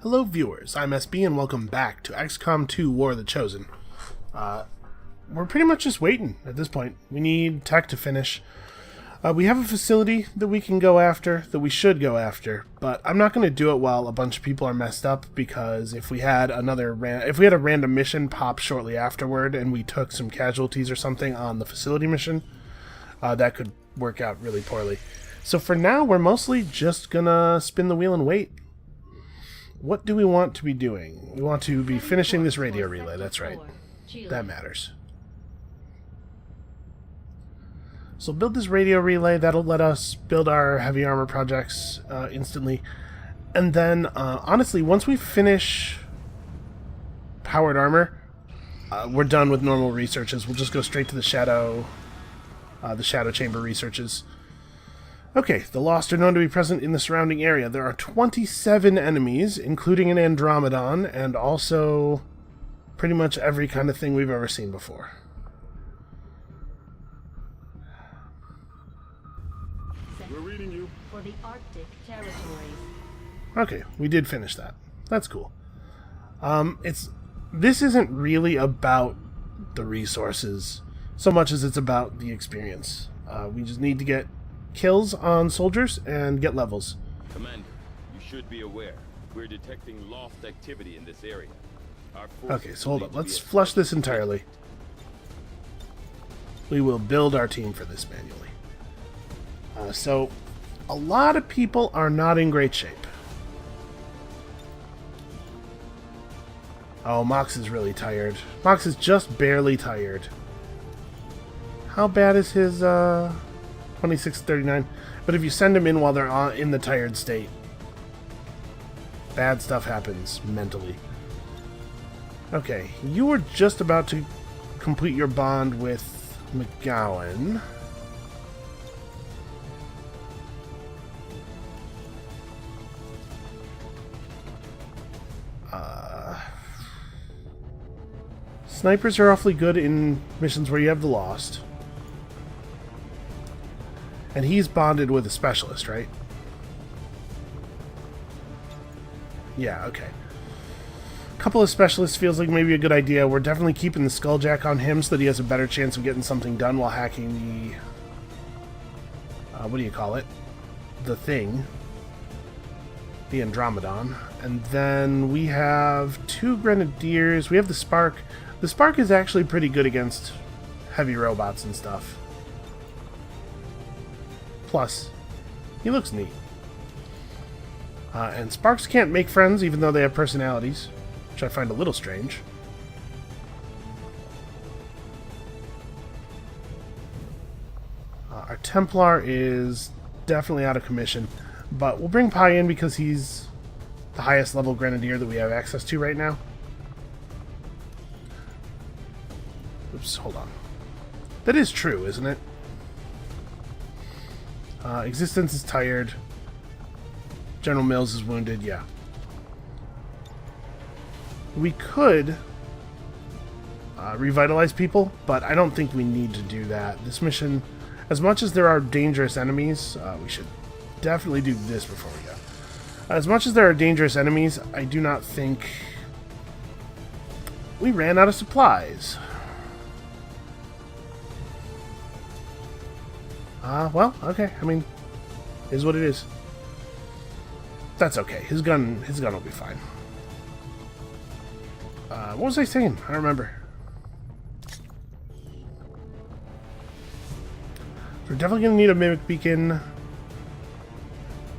Hello viewers, I'm SB and welcome back to XCOM 2 War of the Chosen. We're pretty much just waiting at this point. We need tech to finish. We have a facility that we can go after, that we should go after, but I'm not going to do it while a bunch of people are messed up, because if we had a random mission pop shortly afterward and we took some casualties or something on the facility mission, that could work out really poorly. So for now, we're mostly just gonna spin the wheel and wait. What do we want to be doing? We want to be finishing this radio relay, that's right. That matters. So build this radio relay, that'll let us build our heavy armor projects instantly. And then, honestly, once we finish powered armor, we're done with normal researches. We'll just go straight to the shadow chamber researches. Okay, the Lost are known to be present in the surrounding area. There are 27 enemies, including an Andromedon, and also pretty much every kind of thing we've ever seen before. We're reading you. For the Arctic territories. Okay, we did finish that. That's cool. This isn't really about the resources so much as it's about the experience. We just need to get kills on soldiers and get levels. Commander, you should be aware. We're detecting loft activity in this area. Okay, so hold up. Let's flush this entirely. We will build our team for this manually. So, a lot of people are not in great shape. Oh, Mox is really tired. Mox is just barely tired. How bad is his, 2639? But if you send them in while they're in the tired state, bad stuff happens mentally. Okay, you were just about to complete your bond with McGowan. Snipers are awfully good in missions where you have the Lost. And he's bonded with a specialist, right? Yeah, okay. A couple of specialists feels like maybe a good idea. We're definitely keeping the Skulljack on him so that he has a better chance of getting something done while hacking the... what do you call it? The thing. The Andromedon. And then we have 2 Grenadiers. We have the Spark. The Spark is actually pretty good against heavy robots and stuff. Plus, he looks neat. And Sparks can't make friends even though they have personalities, which I find a little strange. Our Templar is definitely out of commission, but we'll bring Pi in because he's the highest level Grenadier that we have access to right now. Oops, hold on. That is true, isn't it? Existence is tired. General Mills is wounded, yeah. We could revitalize people, but I don't think we need to do that. This mission, as much as there are dangerous enemies, we should definitely do this before we go. As much as there are dangerous enemies, I do not think... We ran out of supplies. Well, okay. I mean, is what it is. That's okay. His gun will be fine. What was I saying? I don't remember. We're definitely going to need a Mimic Beacon.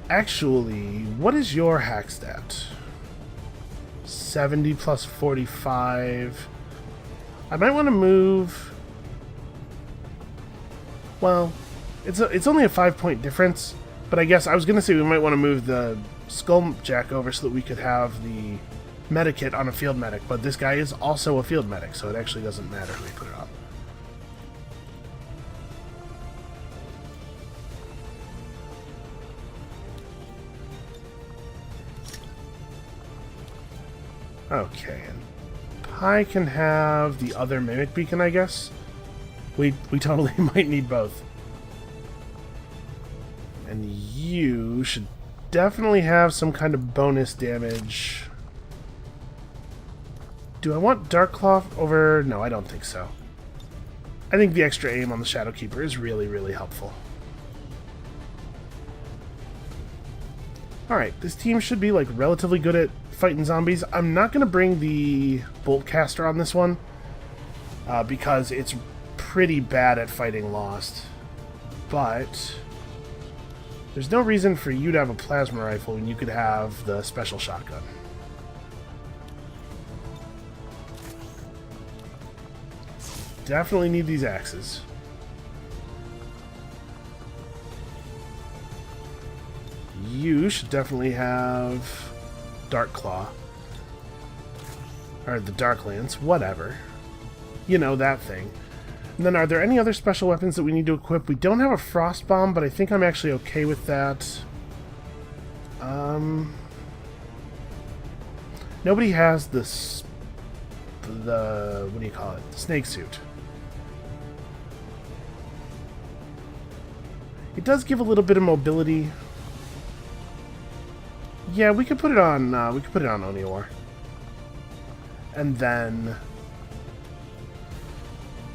Actually, what is your hack stat? 70 plus 45. I might want to move... Well... It's only a 5-point difference, but I guess I was going to say we might want to move the Skulljack over so that we could have the Medikit on a field medic, but this guy is also a field medic, so it actually doesn't matter who we put it on. Okay, and Pi can have the other Mimic Beacon, I guess. We totally might need both. And you should definitely have some kind of bonus damage Do I want Dark Claw over... No, I don't think so. I think the extra aim on the Shadow Keeper is really, really helpful. Alright, this team should be like relatively good at fighting zombies. I'm not going to bring the Bolt Caster on this one because it's pretty bad at fighting Lost. But there's no reason for you to have a plasma rifle when you could have the special shotgun. Definitely need these axes. You should definitely have Dark Claw. Or the Dark Lance, whatever. You know, that thing. And then are there any other special weapons that we need to equip? We don't have a Frost Bomb, but I think I'm actually okay with that. Nobody has this... what do you call it? The snake suit. It does give a little bit of mobility. Yeah, we could put it on. We could put it on Onior. And then,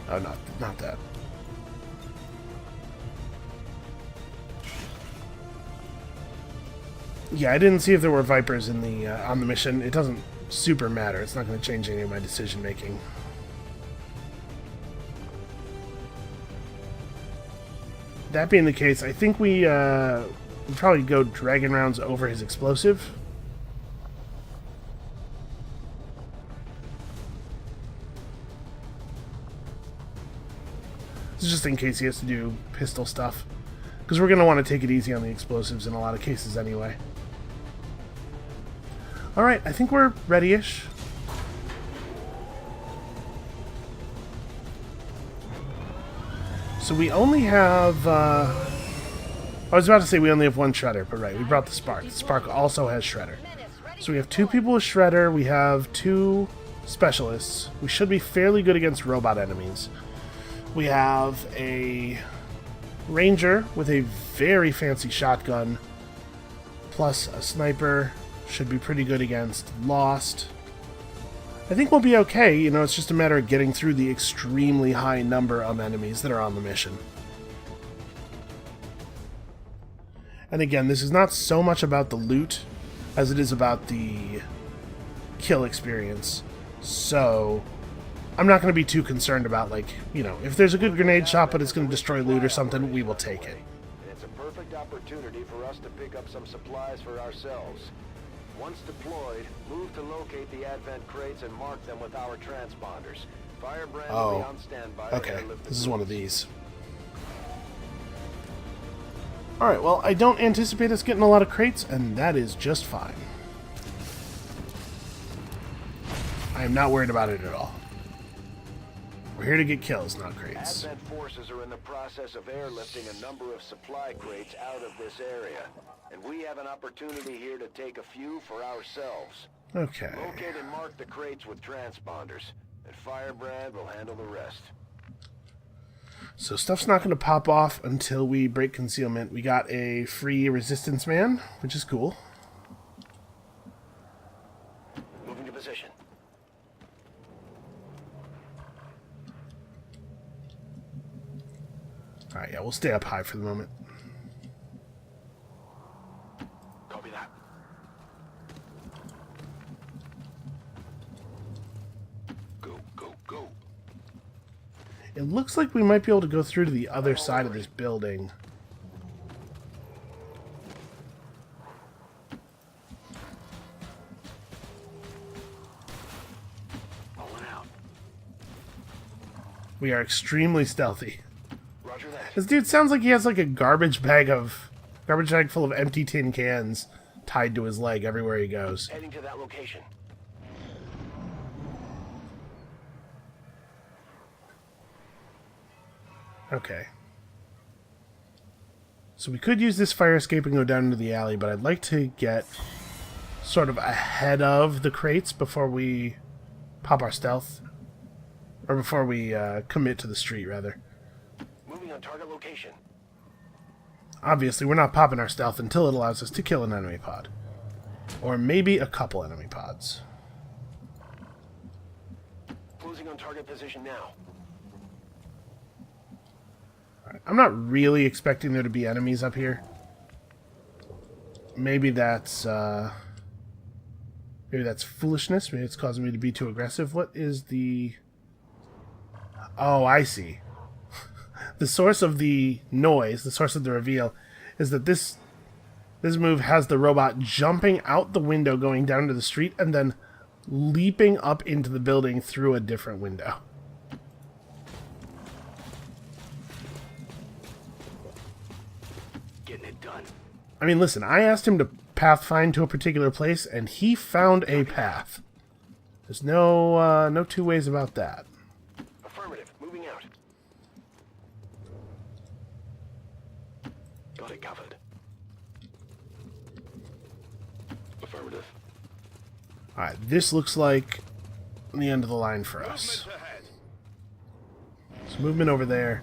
oh, not that. Yeah, I didn't see if there were Vipers in the on the mission. It doesn't super matter. It's not going to change any of my decision making. That being the case, I think we probably go Dragon Rounds over his explosive. This is just in case he has to do pistol stuff. Because we're going to want to take it easy on the explosives in a lot of cases anyway. Alright, I think we're ready-ish. So we only have... I was about to say we only have one Shredder, but right, we brought the Spark. The Spark also has Shredder. So we have 2 people with Shredder, we have 2 Specialists. We should be fairly good against robot enemies. We have a Ranger with a very fancy shotgun, plus a Sniper. Should be pretty good against Lost. I think we'll be okay, you know, it's just a matter of getting through the extremely high number of enemies that are on the mission. And again, this is not so much about the loot as it is about the kill experience. So, I'm not going to be too concerned about, like, you know, if there's a good grenade shot but it's going to destroy loot or something, we will take it. It's a perfect opportunity for us to pick up some supplies for ourselves. Once deployed, move to locate the advent crates and mark them with our transponders. Firebrand will be on standby. Okay, this is one of these. Alright, well, I don't anticipate us getting a lot of crates, and that is just fine. I am not worried about it at all. We're here to get kills, not crates. Advent forces are in the process of airlifting a number of supply crates out of this area, and we have an opportunity here to take a few for ourselves. Okay. Locate and mark the crates with transponders, and Firebrand will handle the rest. So stuff's not going to pop off until we break concealment. We got a free resistance man, which is cool. Moving to position. Alright, yeah, we'll stay up high for the moment. Copy that. Go, go, go. It looks like we might be able to go through to the other side of this building. Pulling out. We are extremely stealthy. Roger that. This dude sounds like he has like a garbage bag full of empty tin cans tied to his leg everywhere he goes. Heading to that location. Okay. So we could use this fire escape and go down into the alley, but I'd like to get sort of ahead of the crates before we pop our stealth. Or before we commit to the street, rather. Moving on target location. Obviously, we're not popping our stealth until it allows us to kill an enemy pod. Or maybe a couple enemy pods. Closing on target position now. I'm not really expecting there to be enemies up here. Maybe that's foolishness. Maybe it's causing me to be too aggressive. What is the... Oh, I see. The source of the noise, the source of the reveal, is that this move has the robot jumping out the window, going down to the street, and then leaping up into the building through a different window. Getting it done. I mean, listen, I asked him to pathfind to a particular place, and he found a path. There's no two ways about that. Affirmative. Moving out. Got it covered. Affirmative. Alright, this looks like the end of the line for us. Movement ahead. So movement over there.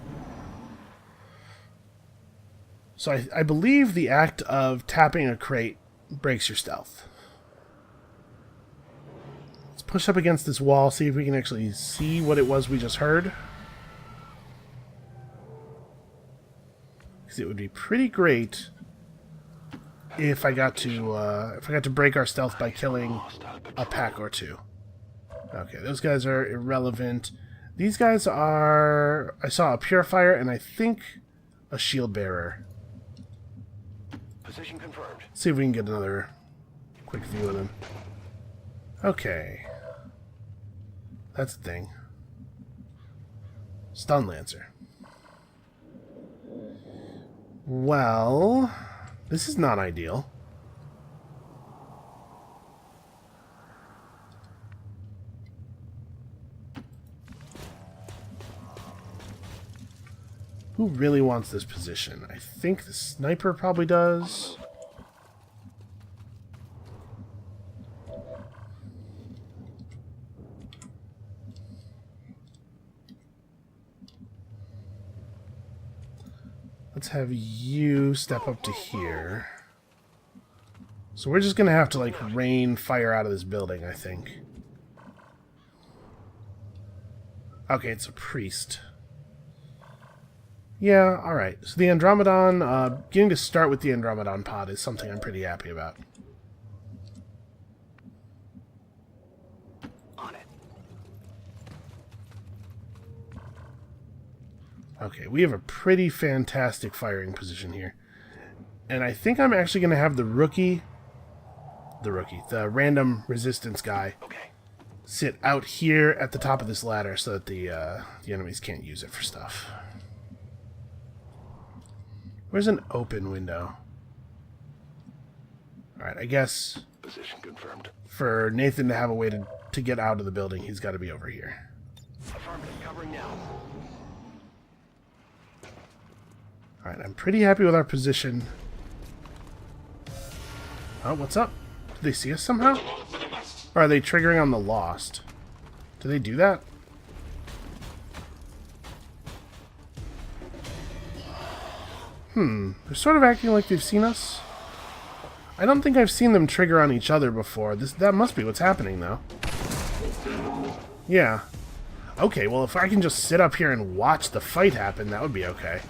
So I believe the act of tapping a crate breaks your stealth. Let's push up against this wall, see if we can actually see what it was we just heard. Because it would be pretty great if I got to break our stealth by killing a pack or two. Okay, those guys are irrelevant. These guys are... I saw a purifier and I think a shield bearer. Position confirmed. See if we can get another quick view of them. Okay. That's the thing. Stun Lancer. Well, this is not ideal. Who really wants this position? I think the sniper probably does. Let's have you step up to here. So we're just gonna have to, like, rain fire out of this building, I think. Okay, it's a priest. Yeah, alright. So the Andromedon, getting to start with the Andromedon pod is something I'm pretty happy about. On it. Okay, we have a pretty fantastic firing position here. And I think I'm actually going to have the random resistance guy, Okay. sit out here at the top of this ladder so that the enemies can't use it for stuff. Where's an open window? Alright, I guess Position confirmed. for Nathan to have a way to get out of the building, he's got to be over here. Affirmative. Covering now. Alright, I'm pretty happy with our position. Oh, what's up? Do they see us somehow? Or are they triggering on the Lost? Do they do that? They're sort of acting like they've seen us. I don't think I've seen them trigger on each other before. That must be what's happening, though. Yeah. Okay, well, if I can just sit up here and watch the fight happen, that would be okay.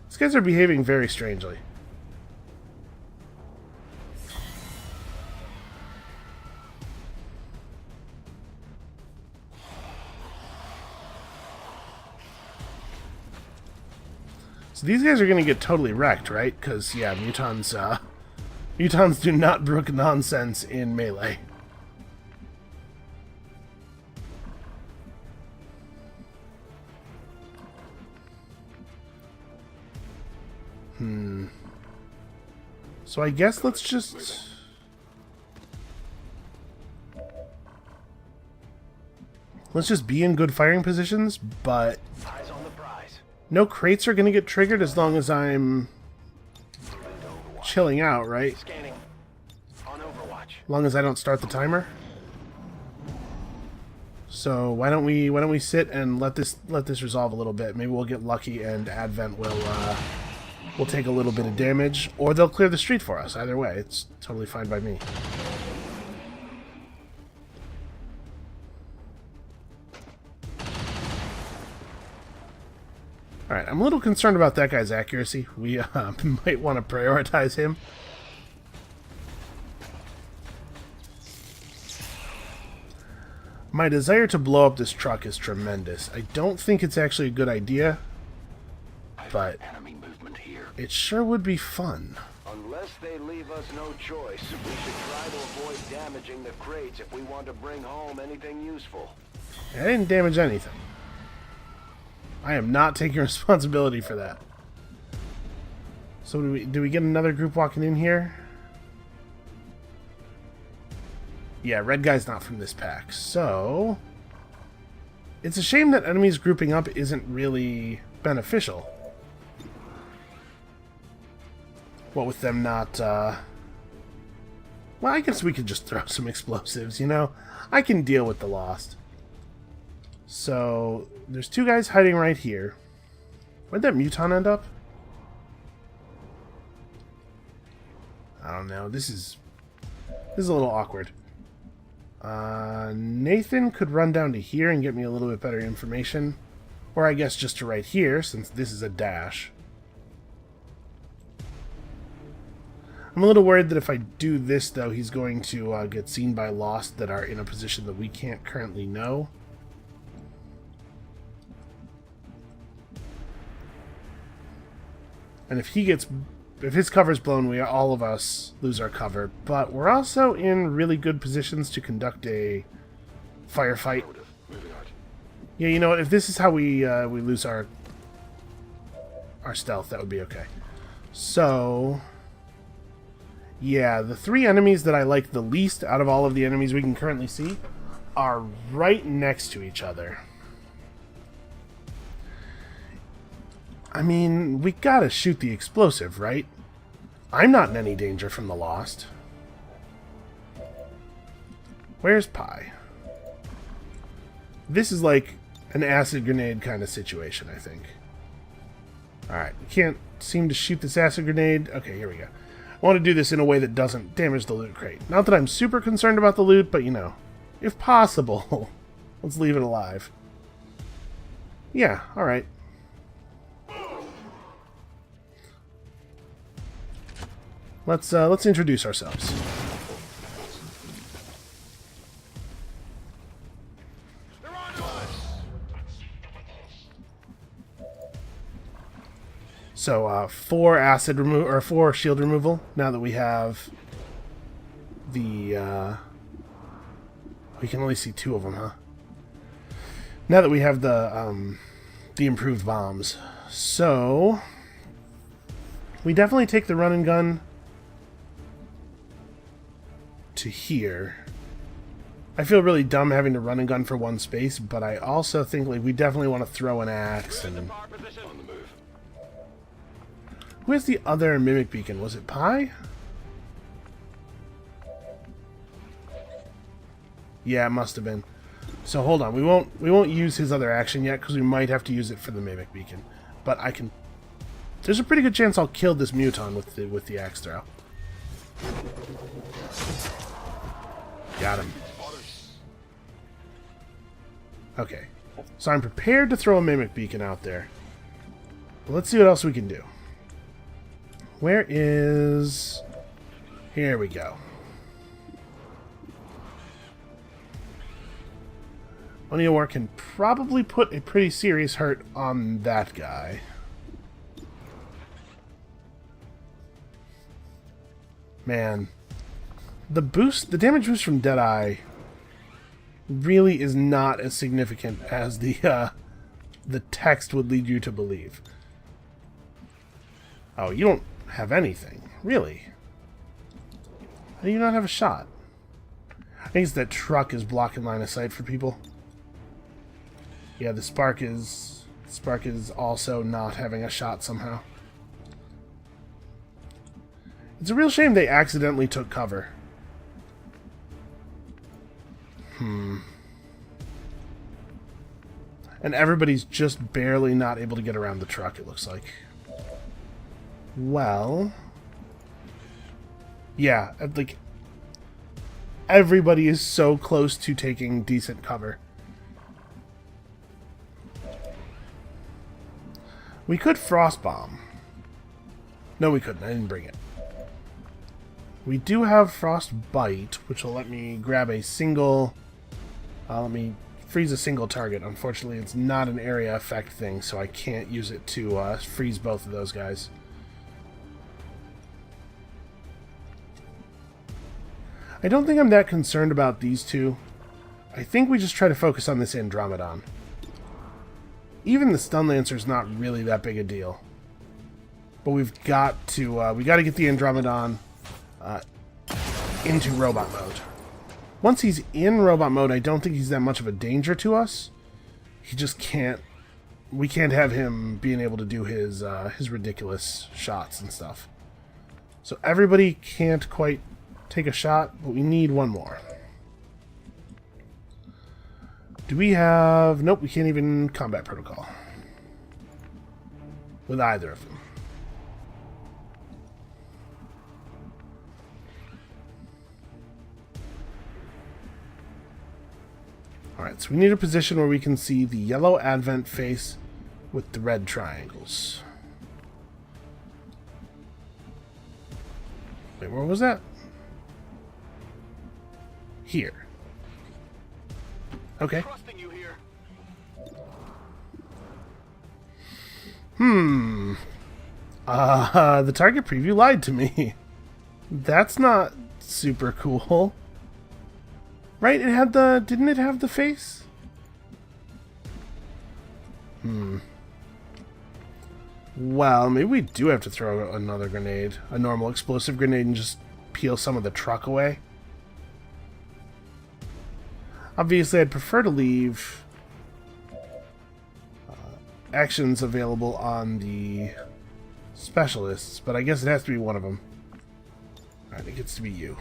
These guys are behaving very strangely. So these guys are going to get totally wrecked, right? Because, yeah, mutons do not brook nonsense in melee. So I guess let's just... Let's just be in good firing positions, but... Eyes on the prize. No crates are going to get triggered as long as I'm chilling out, right? Scanning. On Overwatch. As long as I don't start the timer. So why don't we sit and let this resolve a little bit? Maybe we'll get lucky and Advent will we'll take a little bit of damage, or they'll clear the street for us. Either way, it's totally fine by me. Alright, I'm a little concerned about that guy's accuracy. We might want to prioritize him. My desire to blow up this truck is tremendous. I don't think it's actually a good idea, but it sure would be fun. Unless they leave us no choice, we should try to avoid damaging the crates if we want to bring home anything useful. I didn't damage anything. I am not taking responsibility for that. So do we get another group walking in here? Yeah, red guy's not from this pack. So it's a shame that enemies grouping up isn't really beneficial. What with them not, well, I guess we could just throw some explosives, you know? I can deal with the lost. So, there's two guys hiding right here. Where'd that muton end up? I don't know. This is a little awkward. Nathan could run down to here and get me a little bit better information. Or I guess just to right here, since this is a dash. I'm a little worried that if I do this, though, he's going to get seen by Lost that are in a position that we can't currently know. And if his cover's blown, all of us lose our cover. But we're also in really good positions to conduct a firefight. Yeah, you know what? If this is how we lose our stealth, that would be okay. So, yeah, the three enemies that I like the least out of all of the enemies we can currently see are right next to each other. I mean, we gotta shoot the explosive, right? I'm not in any danger from the Lost. Where's Pi? This is like an acid grenade kind of situation, I think. Alright, we can't seem to shoot this acid grenade. Okay, here we go. I want to do this in a way that doesn't damage the loot crate. Not that I'm super concerned about the loot, but you know, if possible, let's leave it alive. Yeah, alright. Let's introduce ourselves. So 4 acid removal or 4 shield removal. Now that we have the we can only see 2 of them, huh? Now that we have the improved bombs, so we definitely take the run and gun to here. I feel really dumb having to run and gun for one space, but I also think like we definitely want to throw an axe and. Where's the other mimic beacon? Was it Pi? Yeah, it must have been. So hold on, we won't use his other action yet because we might have to use it for the mimic beacon. But I can. There's a pretty good chance I'll kill this muton with the axe throw. Got him. Okay, so I'm prepared to throw a mimic beacon out there. But let's see what else we can do. Where is... Here we go. Oniawar can probably put a pretty serious hurt on that guy. Man. The damage boost from Deadeye really is not as significant as the text would lead you to believe. Oh, you don't have anything. Really? How do you not have a shot? I think it's that truck is blocking line of sight for people. Yeah, the spark is also not having a shot somehow. It's a real shame they accidentally took cover. And everybody's just barely not able to get around the truck, it looks like. Well... yeah, like... everybody is so close to taking decent cover. We could frost bomb. No, we couldn't. I didn't bring it. We do have frostbite, which will let me grab a single... let me freeze a single target. Unfortunately, it's not an area effect thing, so I can't use it to freeze both of those guys. I don't think I'm that concerned about these two. I think we just try to focus on this Andromedon. Even the Stun Lancer's not really that big a deal. But we've got to get the Andromedon into robot mode. Once he's in robot mode, I don't think he's that much of a danger to us. He just can't... we can't have him being able to do his ridiculous shots and stuff. So everybody can't quite take a shot, but we need one more. Do we have... nope, we can't even combat protocol. With either of them. Alright, so we need a position where we can see the yellow advent face with the red triangles. Wait, where was that? Here. Okay. The target preview lied to me. That's not super cool. Right, it had the... didn't it have the face? Well, maybe we do have to throw another grenade. A normal explosive grenade and just peel some of the truck away. Obviously, I'd prefer to leave actions available on the specialists, but I guess it has to be one of them. Alright, it gets to be you.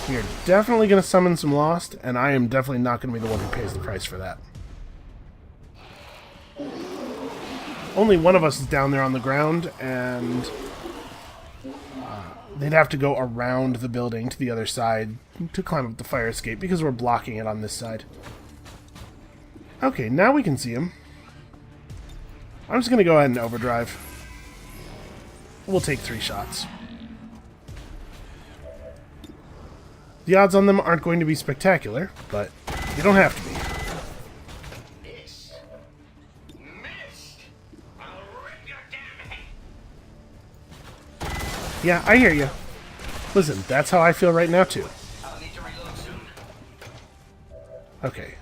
We are definitely going to summon some Lost, and I am definitely not going to be the one who pays the price for that. Only one of us is down there on the ground, and they'd have to go around the building to the other side to climb up the fire escape because we're blocking it on this side. Okay, now we can see him. I'm just going to go ahead and overdrive. We'll take 3 shots. The odds on them aren't going to be spectacular, but they don't have to be. Yeah, I hear you. Listen, that's how I feel right now, too. Okay.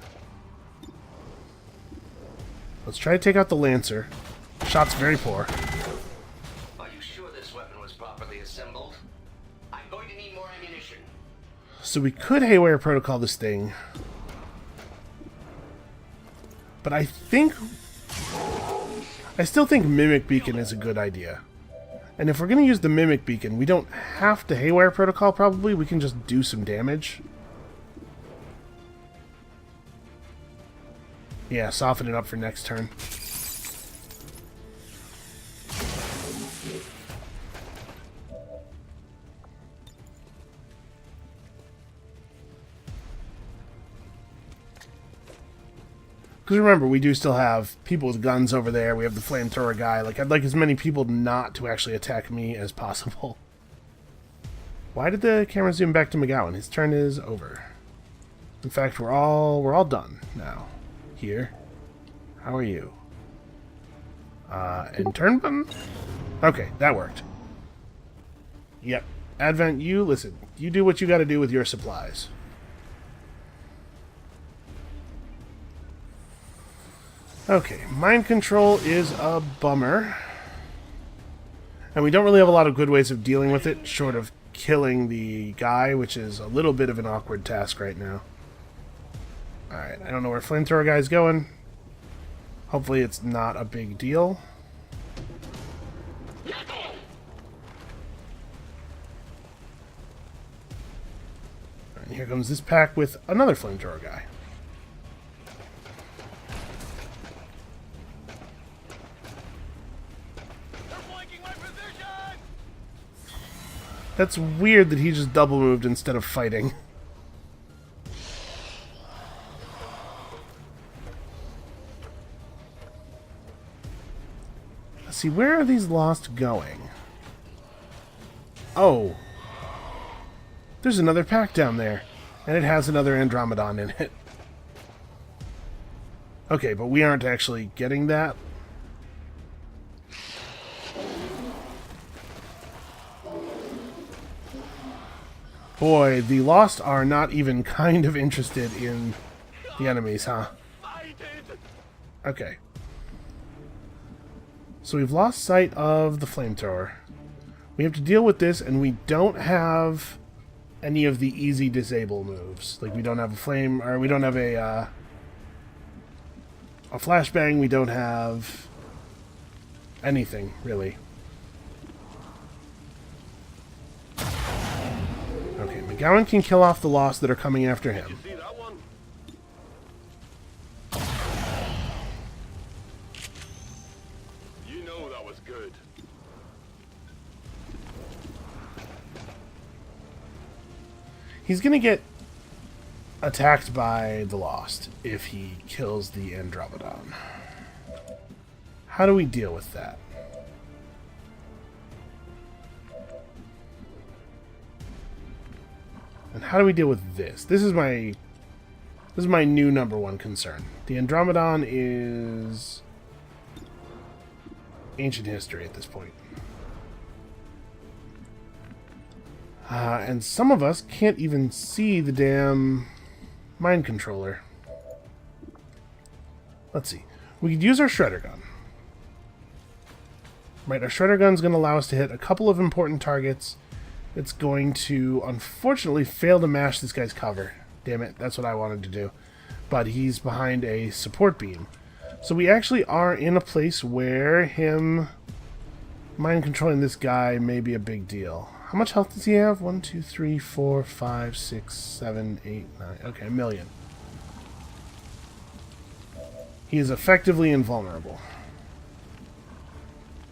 Let's try to take out the Lancer. Shot's very poor. Are you sure this weapon was properly assembled? I'm going to need more ammunition. So we could Haywire Protocol this thing. But I still think Mimic Beacon is a good idea. And if we're going to use the Mimic Beacon, we don't have to Haywire Protocol, probably. We can just do some damage. Yeah, soften it up for next turn. Because remember, we do still have people with guns over there. We have the flamethrower guy. Like, I'd like as many people not to actually attack me as possible. Why did the camera zoom back to McGowan? His turn is over. In fact, we're all done now. Here. How are you? And turn button? Okay, that worked. Yep. Advent, you, listen. You do what you gotta do with your supplies. Okay, mind control is a bummer. And we don't really have a lot of good ways of dealing with it, short of killing the guy, which is a little bit of an awkward task right now. Alright, I don't know where Flamethrower Guy's going. Hopefully it's not a big deal. Alright, here comes this pack with another Flamethrower Guy. That's weird that he just double moved instead of fighting. Let's see, where are these Lost going? Oh. There's another pack down there. And it has another Andromedon in it. Okay, but we aren't actually getting that. Boy, the Lost are not even kind of interested in the enemies, huh? Okay. So we've lost sight of the flamethrower. We have to deal with this, and we don't have any of the easy disable moves. Like, we don't have a flame, or we don't have a flashbang, we don't have anything, really. Okay, McGowan can kill off the Lost that are coming after him. See that one? You know that was good. He's gonna get attacked by the Lost if he kills the Andromedon. How do we deal with that? And how do we deal with this? This is my new number one concern. The Andromedon is ancient history at this point. And some of us can't even see the damn mind controller. Let's see. We could use our shredder gun. Right, our shredder gun's going to allow us to hit a couple of important targets. It's going to, unfortunately, fail to mash this guy's cover. Damn it, that's what I wanted to do. But he's behind a support beam. So we actually are in a place where him mind controlling this guy may be a big deal. How much health does he have? 1, 2, 3, 4, 5, 6, 7, 8, 9. Okay, 1 million. He is effectively invulnerable.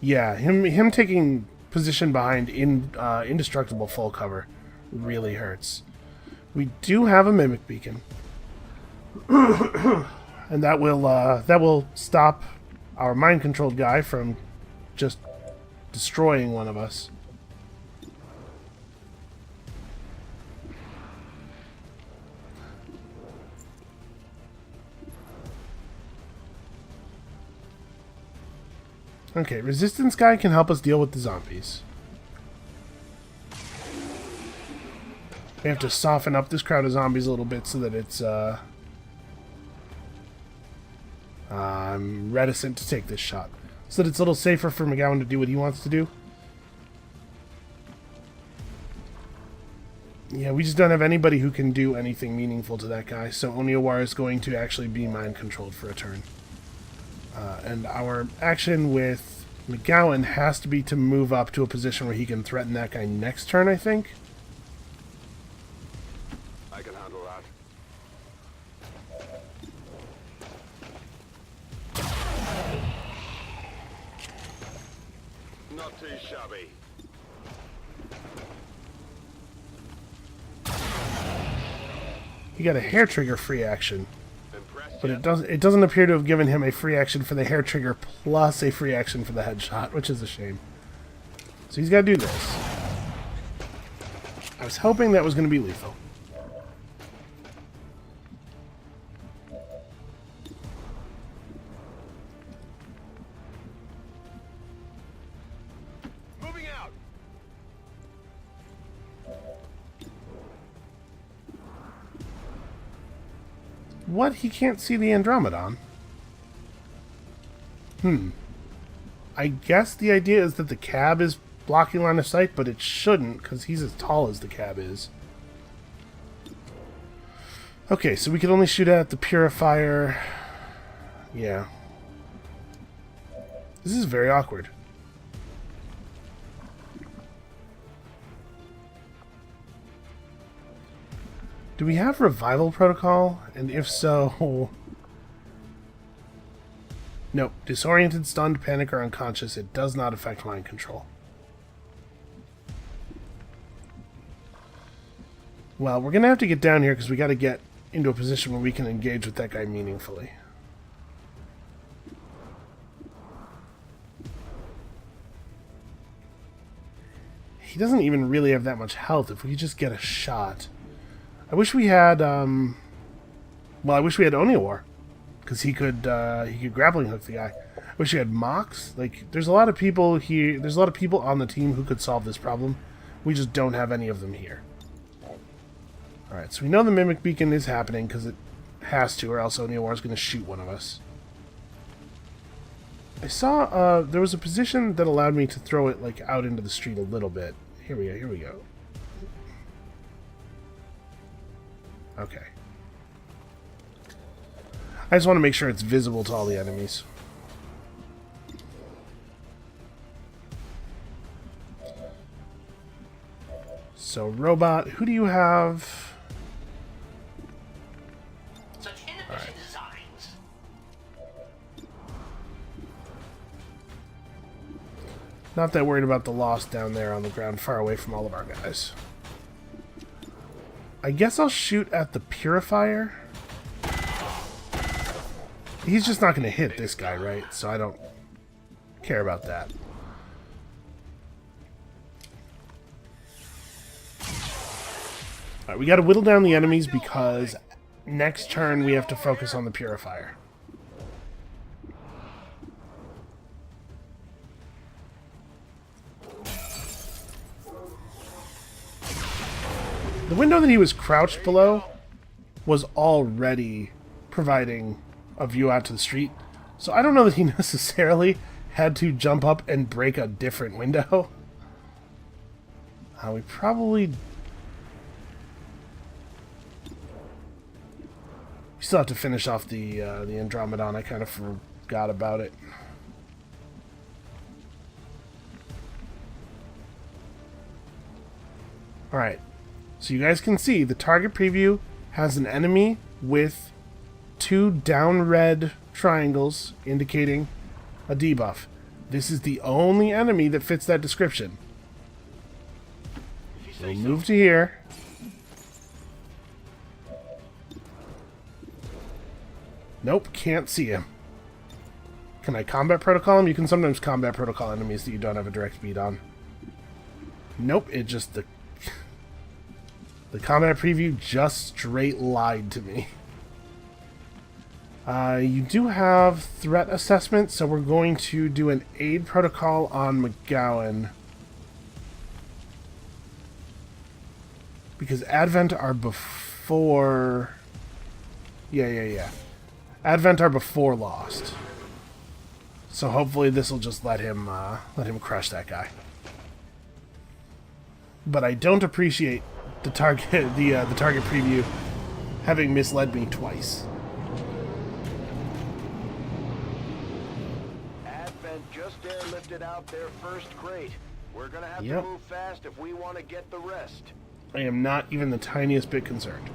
Yeah, him taking position behind indestructible full cover really hurts. We do have a mimic beacon, and that will stop our mind controlled guy from just destroying one of us. Okay, Resistance guy can help us deal with the zombies. We have to soften up this crowd of zombies a little bit so that it's, I'm reticent to take this shot. So that it's a little safer for McGowan to do what he wants to do. Yeah, we just don't have anybody who can do anything meaningful to that guy, so Oniawara is going to actually be mind-controlled for a turn. And our action with McGowan has to be to move up to a position where he can threaten that guy next turn, I think. I can handle that. Not too shabby. He got a hair trigger free action. Impressed But yet? it doesn't appear to have given him a free action for the hair trigger plus a free action for the headshot, which is a shame. So he's got to do this. I was hoping that was going to be lethal. Moving out. What? He can't see the Andromedon? I guess the idea is that the cab is blocking line of sight, but it shouldn't, because he's as tall as the cab is. Okay, so we can only shoot at the purifier. Yeah. This is very awkward. Do we have revival protocol? And if so... Nope. Disoriented, stunned, panic, or unconscious. It does not affect mind control. Well, we're going to have to get down here because we got to get into a position where we can engage with that guy meaningfully. He doesn't even really have that much health. If we could just get a shot. I wish we had, well, I wish we had Oniwar. Because he could grappling hook the guy. I wish we had Mox. Like, there's a lot of people here, there's a lot of people on the team who could solve this problem. We just don't have any of them here. Alright, so we know the Mimic Beacon is happening because it has to, or else Oniwar is going to shoot one of us. I saw, there was a position that allowed me to throw it, like, out into the street a little bit. Here we go, here we go. Okay. I just want to make sure it's visible to all the enemies. So, robot, who do you have? Such inefficient designs. Not that worried about the loss down there on the ground, far away from all of our guys. I guess I'll shoot at the Purifier. He's just not going to hit this guy, right? So I don't care about that. Alright, we got to whittle down the enemies because next turn we have to focus on the Purifier. The window that he was crouched below was already providing a view out to the street, so I don't know that he necessarily had to jump up and break a different window. We probably... We still have to finish off the Andromedon. I kind of forgot about it. Alright. So you guys can see the target preview has an enemy with 2 down red triangles indicating a debuff. This is the only enemy that fits that description. We'll move to here. Nope, can't see him. Can I combat protocol him? You can sometimes combat protocol enemies that you don't have a direct beat on. Nope, it just... The combat preview just straight lied to me. You do have threat assessment, so we're going to do an aid protocol on McGowan. Because Advent are before... Yeah. Advent are before Lost. So hopefully this will just let him crush that guy. But I don't appreciate the target the target preview having misled me twice. Advent just airlifted out their first crate. We're gonna have to move fast if we want to get the rest. I am not even the tiniest bit concerned.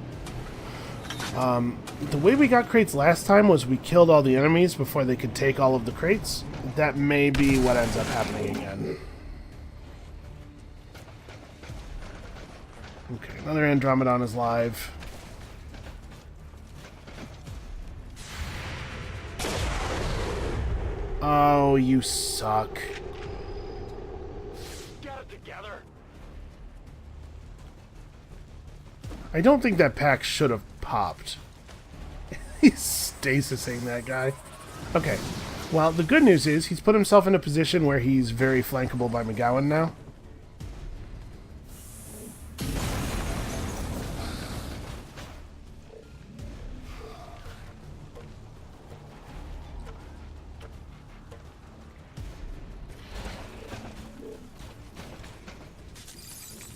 The way we got crates last time was we killed all the enemies before they could take all of the crates. That may be what ends up happening again. Okay, another Andromedon is live. Oh, you suck. Get it together. I don't think that pack should have popped. He's stasising that guy. Okay, well, the good news is he's put himself in a position where he's very flankable by McGowan now.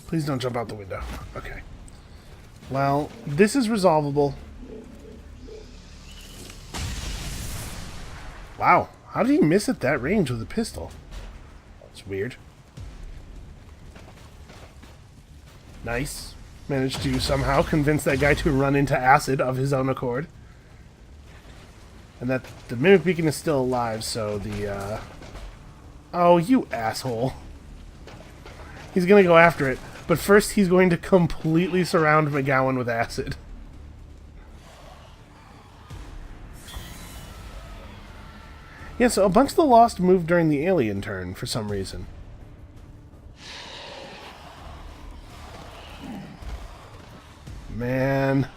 Please don't jump out the window. Okay. Well, this is resolvable. Wow. How did he miss at that range with a pistol? It's weird. Nice. Managed to somehow convince that guy to run into acid of his own accord. And that the Mimic Beacon is still alive, so the, Oh, you asshole. He's gonna go after it. But first, he's going to completely surround McGowan with acid. Yeah, so a bunch of the Lost moved during the alien turn for some reason. Man.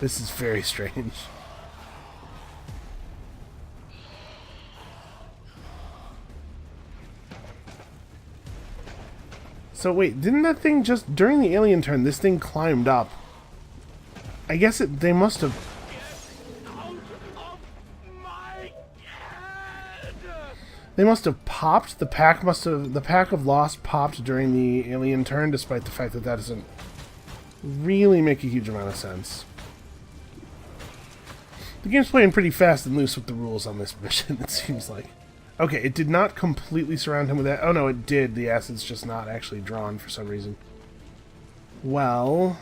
This is very strange. So wait, didn't that thing just, during the alien turn, this thing climbed up? I guess they must have... They must have popped. The pack of Lost popped during the alien turn, despite the fact that that doesn't really make a huge amount of sense. The game's playing pretty fast and loose with the rules on this mission, it seems like. Okay, it did not completely surround him with that. Oh no, it did. The acid's just not actually drawn for some reason. Well...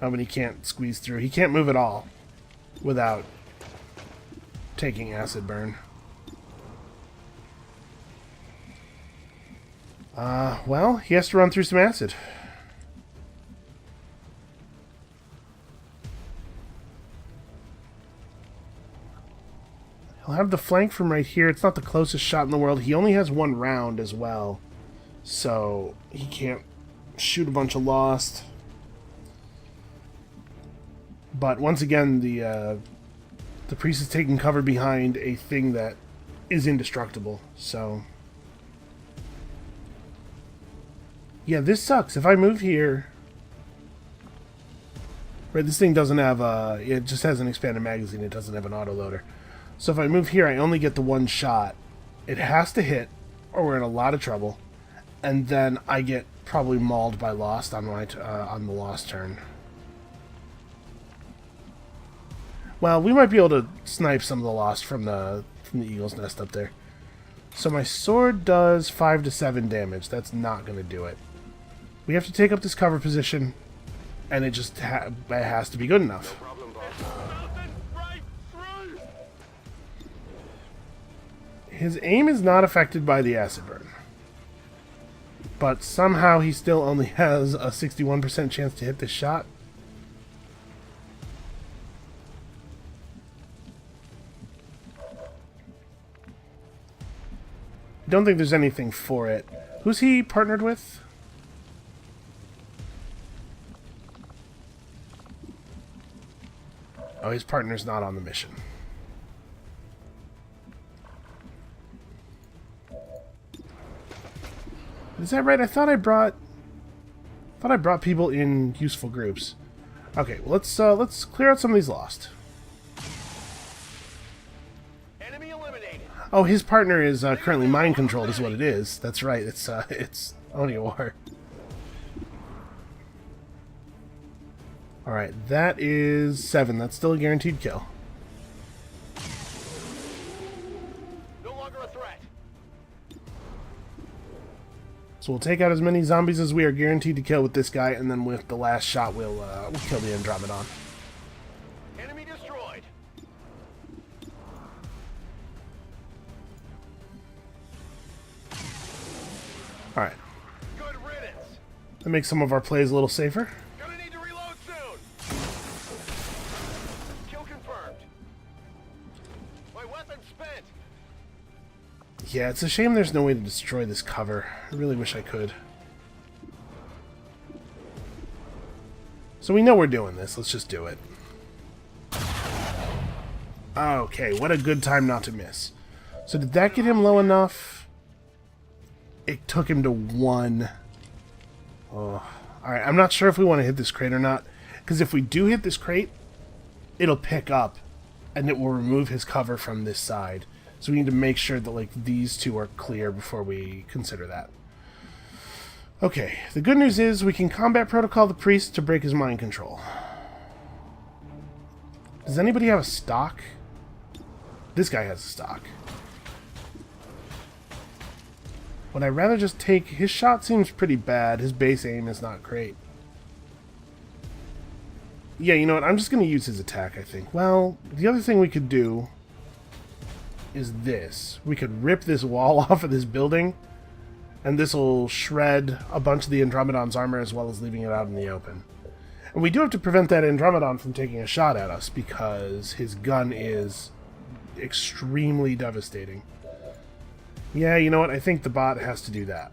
Oh, but he can't squeeze through. He can't move at all without taking acid burn. Well, he has to run through some acid. He'll have the flank from right here. It's not the closest shot in the world. He only has one round as well. So, he can't shoot a bunch of Lost. But once again, the priest is taking cover behind a thing that is indestructible. So, yeah, this sucks. If I move here... Right, this thing doesn't have a... It just has an expanded magazine. It doesn't have an autoloader. So if I move here, I only get the one shot. It has to hit, or we're in a lot of trouble. And then I get probably mauled by Lost on my on the Lost turn. Well, we might be able to snipe some of the Lost from the Eagle's Nest up there. So my sword does 5 to 7 damage. That's not going to do it. We have to take up this cover position, and it just it has to be good enough. No problem, boss. His aim is not affected by the acid burn. But somehow he still only has a 61% chance to hit this shot. I don't think there's anything for it. Who's he partnered with? Oh, his partner's not on the mission. Is that right? I thought I brought people in useful groups. Okay, well, let's clear out some of these Lost. Enemy eliminated. Oh, his partner is currently mind controlled, is what it is. That's right. It's Oniawar. All right, that is 7. That's still a guaranteed kill. No longer a threat. So we'll take out as many zombies as we are guaranteed to kill with this guy, and then with the last shot, we'll kill the Andromedon. Enemy destroyed. All right, Good riddance. that makes some of our plays a little safer. Gonna need to reload soon. Kill confirmed. My weapon spent. Yeah, it's a shame there's no way to destroy this cover. I really wish I could. So we know we're doing this. Let's just do it. Okay, what a good time not to miss. So did that get him low enough? It took him to 1. Oh. Alright, I'm not sure if we want to hit this crate or not. Because if we do hit this crate, it'll pick up. And it will remove his cover from this side. So we need to make sure that like these two are clear before we consider that. Okay, the good news is we can combat protocol the priest to break his mind control. Does anybody have a stock? This guy has a stock. Would I rather just take... His shot seems pretty bad. His base aim is not great. Yeah, you know what? I'm just going to use his attack, I think. Well, the other thing we could do is this. We could rip this wall off of this building, And this will shred a bunch of the Andromedon's armor as well as leaving it out in the open. And we do have to prevent that Andromedon from taking a shot at us because his gun is extremely devastating. Yeah, you know what? I think the bot has to do that.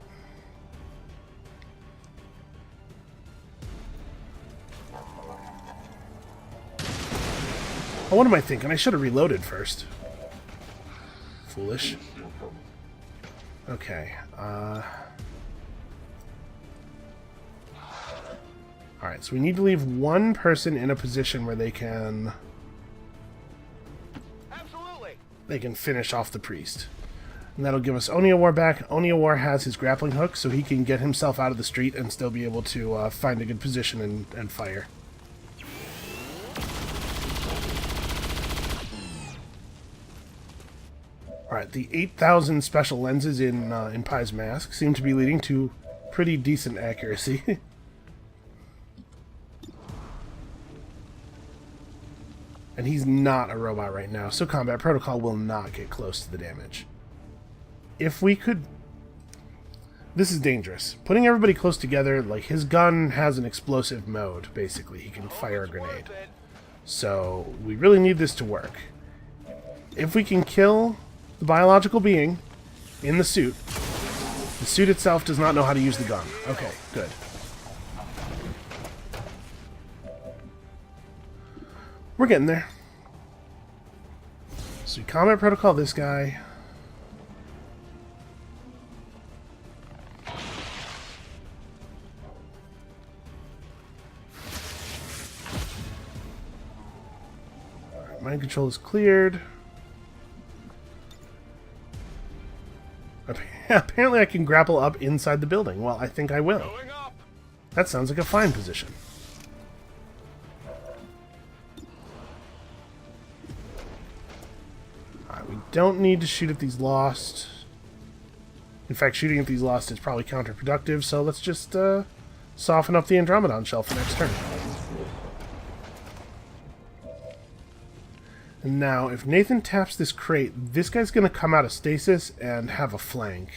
Oh, what am I thinking? I should have reloaded first. Foolish. Okay. Alright, so we need to leave one person in a position where they can... Absolutely. They can finish off the priest. And that'll give us Onia War back. Onia War has his grappling hook, so he can get himself out of the street and still be able to find a good position and fire. Alright, the 8,000 special lenses in Pai's mask seem to be leading to pretty decent accuracy. And he's not a robot right now, so combat protocol will not get close to the damage. If we could... This is dangerous. Putting everybody close together, like, his gun has an explosive mode, basically. He can fire a grenade. So, we really need this to work. If we can kill the biological being in the suit itself does not know how to use the gun. Okay, good. We're getting there. So we combat protocol this guy. Alright, mind control is cleared. Apparently I can grapple up inside the building. Well, I think I will. That sounds like a fine position. Alright, we don't need to shoot at these lost. In fact, shooting at these lost is probably counterproductive, so let's just soften up the Andromedon shell for next turn. And now, if Nathan taps this crate, this guy's going to come out of stasis and have a flank.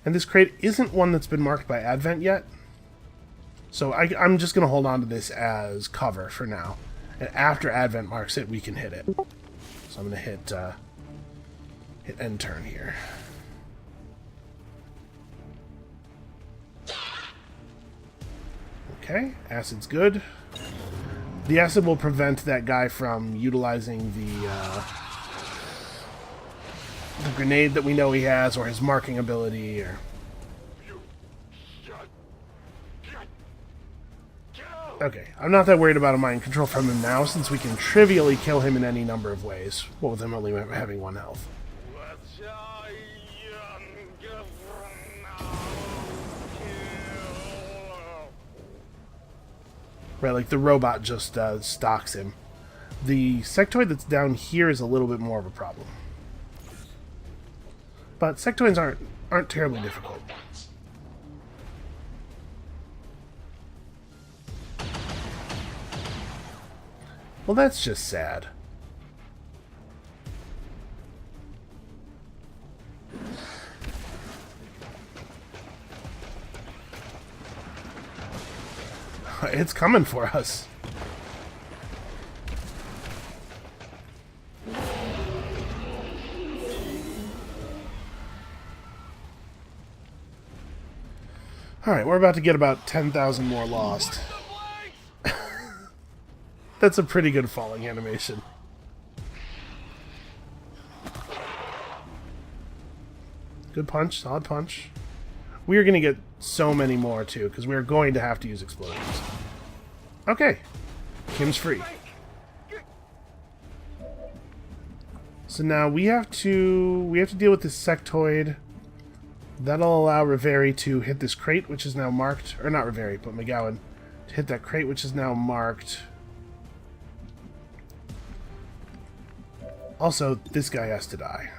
And this crate isn't one that's been marked by Advent yet. So I'm just going to hold on to this as cover for now. And after Advent marks it, we can hit it. So I'm going to hit end turn here. Okay, acid's good. The acid will prevent that guy from utilizing the grenade that we know he has, or his marking ability, or... Okay, I'm not that worried about a mind control from him now, since we can trivially kill him in any number of ways, what with him only having 1 health. Right, like the robot just stalks him. The sectoid that's down here is a little bit more of a problem. But sectoids aren't terribly difficult. Well, that's just sad. It's coming for us. Alright, we're about to get about 10,000 more lost. That's a pretty good falling animation. Good punch, solid punch. We are going to get so many more, too, because we are going to have to use explosions. Okay. Kim's free. So now we have to deal with this sectoid. That'll allow Riveri to hit this crate, which is now marked, or not Riveri, but McGowan, to hit that crate, which is now marked. Also, this guy has to die.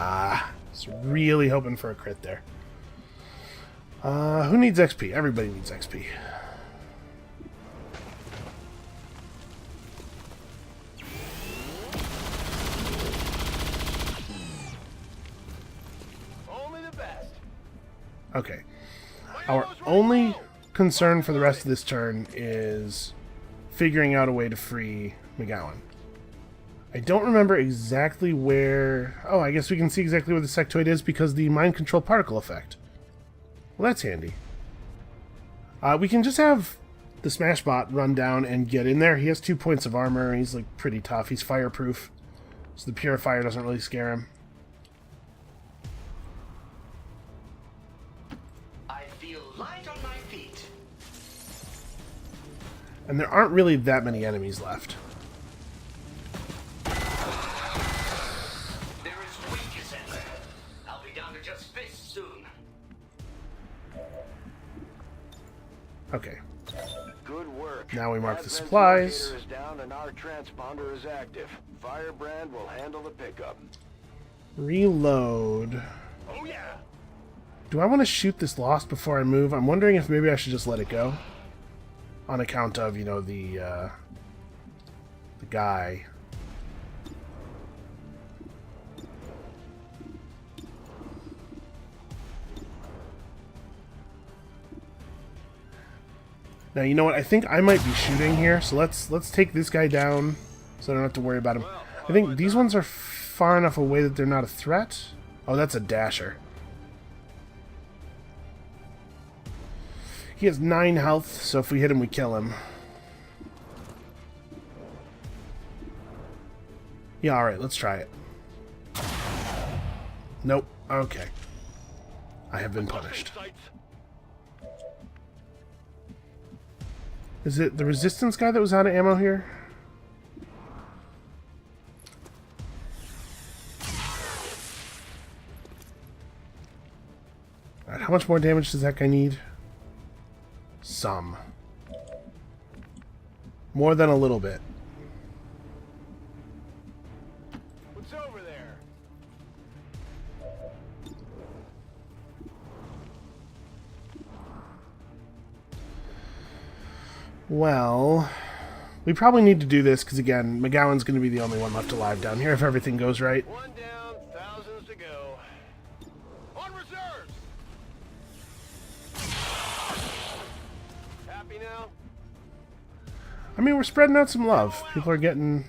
Ah, I was really hoping for a crit there. Who needs XP? Everybody needs XP. Okay. Our only concern for the rest of this turn is figuring out a way to free McGowan. I don't remember exactly where... Oh, I guess we can see exactly where the sectoid is because the mind control particle effect. Well, that's handy. We can just have the Smashbot run down and get in there. He has 2 points of armor. He's like pretty tough. He's fireproof. So the Purifier doesn't really scare him. I feel light on my feet. And there aren't really that many enemies left. There is weakness in there. I'll be down to just fists soon. Okay. Good work. Now we mark the Advent supplies. locator is down and our transponder is active. Firebrand will handle the pickup. Reload. Oh yeah. Do I want to shoot this Lost before I move? I'm wondering if maybe I should just let it go. On account of, you know, the guy. Now, you know what? I think I might be shooting here, so let's take this guy down so I don't have to worry about him. I think these ones are far enough away that they're not a threat. Oh, that's a dasher. He has 9 health, so if we hit him, we kill him. Yeah, alright, let's try it. Nope. Okay. I have been punished. Is it the resistance guy that was out of ammo here? Alright, how much more damage does that guy need? Some. More than a little bit. What's over there? Well, we probably need to do this because, again, McGowan's going to be the only one left alive down here if everything goes right. One down, thousands to go. On reserves. Happy now? I mean, we're spreading out some love. People are getting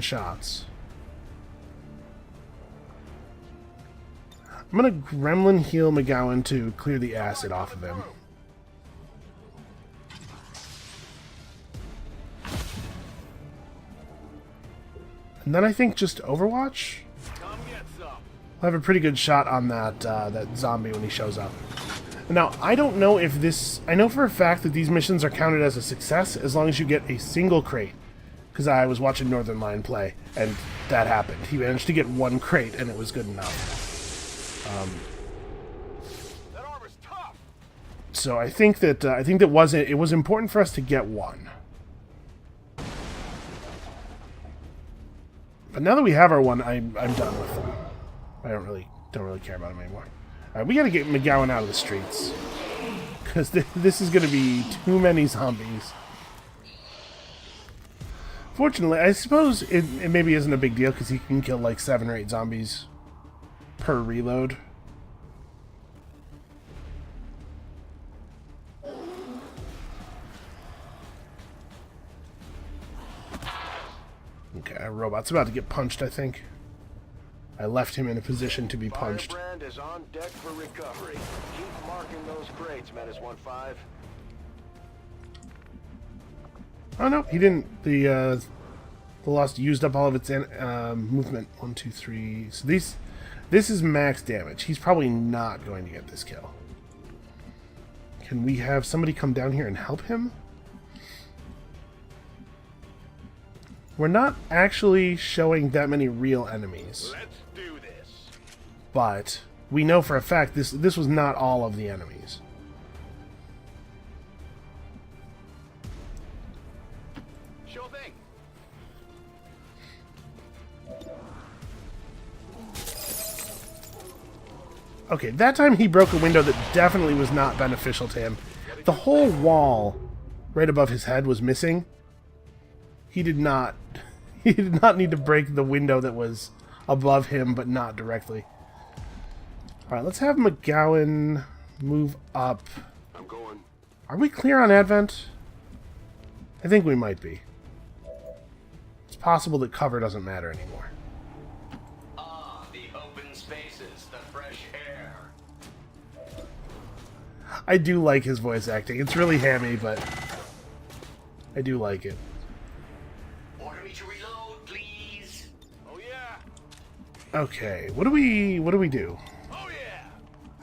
shots. I'm going to Gremlin heal McGowan to clear the acid off of him. And then I think just Overwatch? Come get some. I'll have a pretty good shot on that that zombie when he shows up. Now, I don't know if this... I know for a fact that these missions are counted as a success as long as you get a single crate. Because I was watching Northern Lion play, and that happened. He managed to get 1 crate, and it was good enough. That armor's tough. So I think that it was important for us to get 1. But now that we have our 1, I'm done with him. I don't really care about him anymore. Alright, we gotta get McGowan out of the streets. Because this is gonna be too many zombies. Fortunately, I suppose it maybe isn't a big deal because he can kill like 7 or 8 zombies per reload. Okay, our robot's about to get punched, I think. I left him in a position to be punched. Firebrand is on deck for recovery. Keep marking those crates, Menace 1-5. Oh no, he didn't. The Lost used up all of its movement. 1, 2, 3. So this is max damage. He's probably not going to get this kill. Can we have somebody come down here and help him? We're not actually showing that many real enemies. Let's do this. But we know for a fact this was not all of the enemies. Sure thing. Okay, that time he broke a window that definitely was not beneficial to him. The whole wall right above his head was missing. He did not need to break the window that was above him, but not directly. Alright, let's have McGowan move up. I'm going. Are we clear on Advent? I think we might be. It's possible that cover doesn't matter anymore. Ah, the open spaces, the fresh air. I do like his voice acting. It's really hammy, but I do like it. Order me to reload, please. Oh yeah. Okay, what do we do? Oh yeah.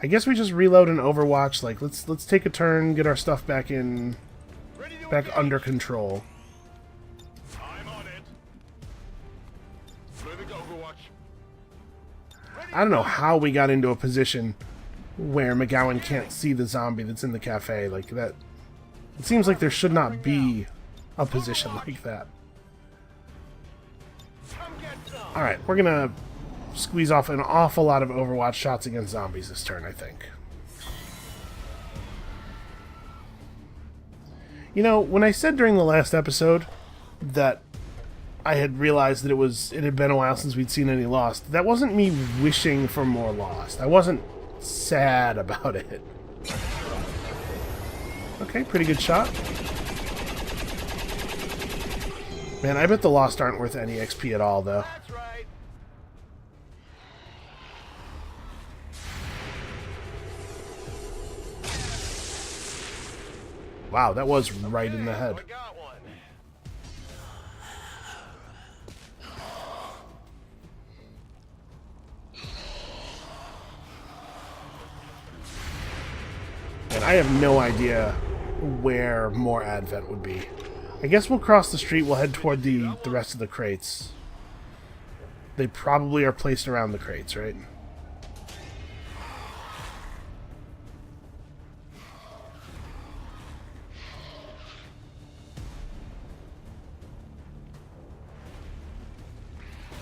I guess we just reload and Overwatch. Like, let's take a turn, get our stuff back under control. I'm on it. Moving to Overwatch. I don't know how we got into a position where McGowan can't see the zombie that's in the cafe. Like that, it seems like there should not be a position like that. Alright, we're gonna squeeze off an awful lot of Overwatch shots against zombies this turn, I think. You know, when I said during the last episode that I had realized that it had been a while since we'd seen any Lost, that wasn't me wishing for more Lost. I wasn't sad about it. Okay, pretty good shot. Man, I bet the Lost aren't worth any XP at all, though. That's right. Wow, that was right in the head. I got one. And I have no idea where more Advent would be. I guess we'll cross the street, we'll head toward the rest of the crates. They probably are placed around the crates, right?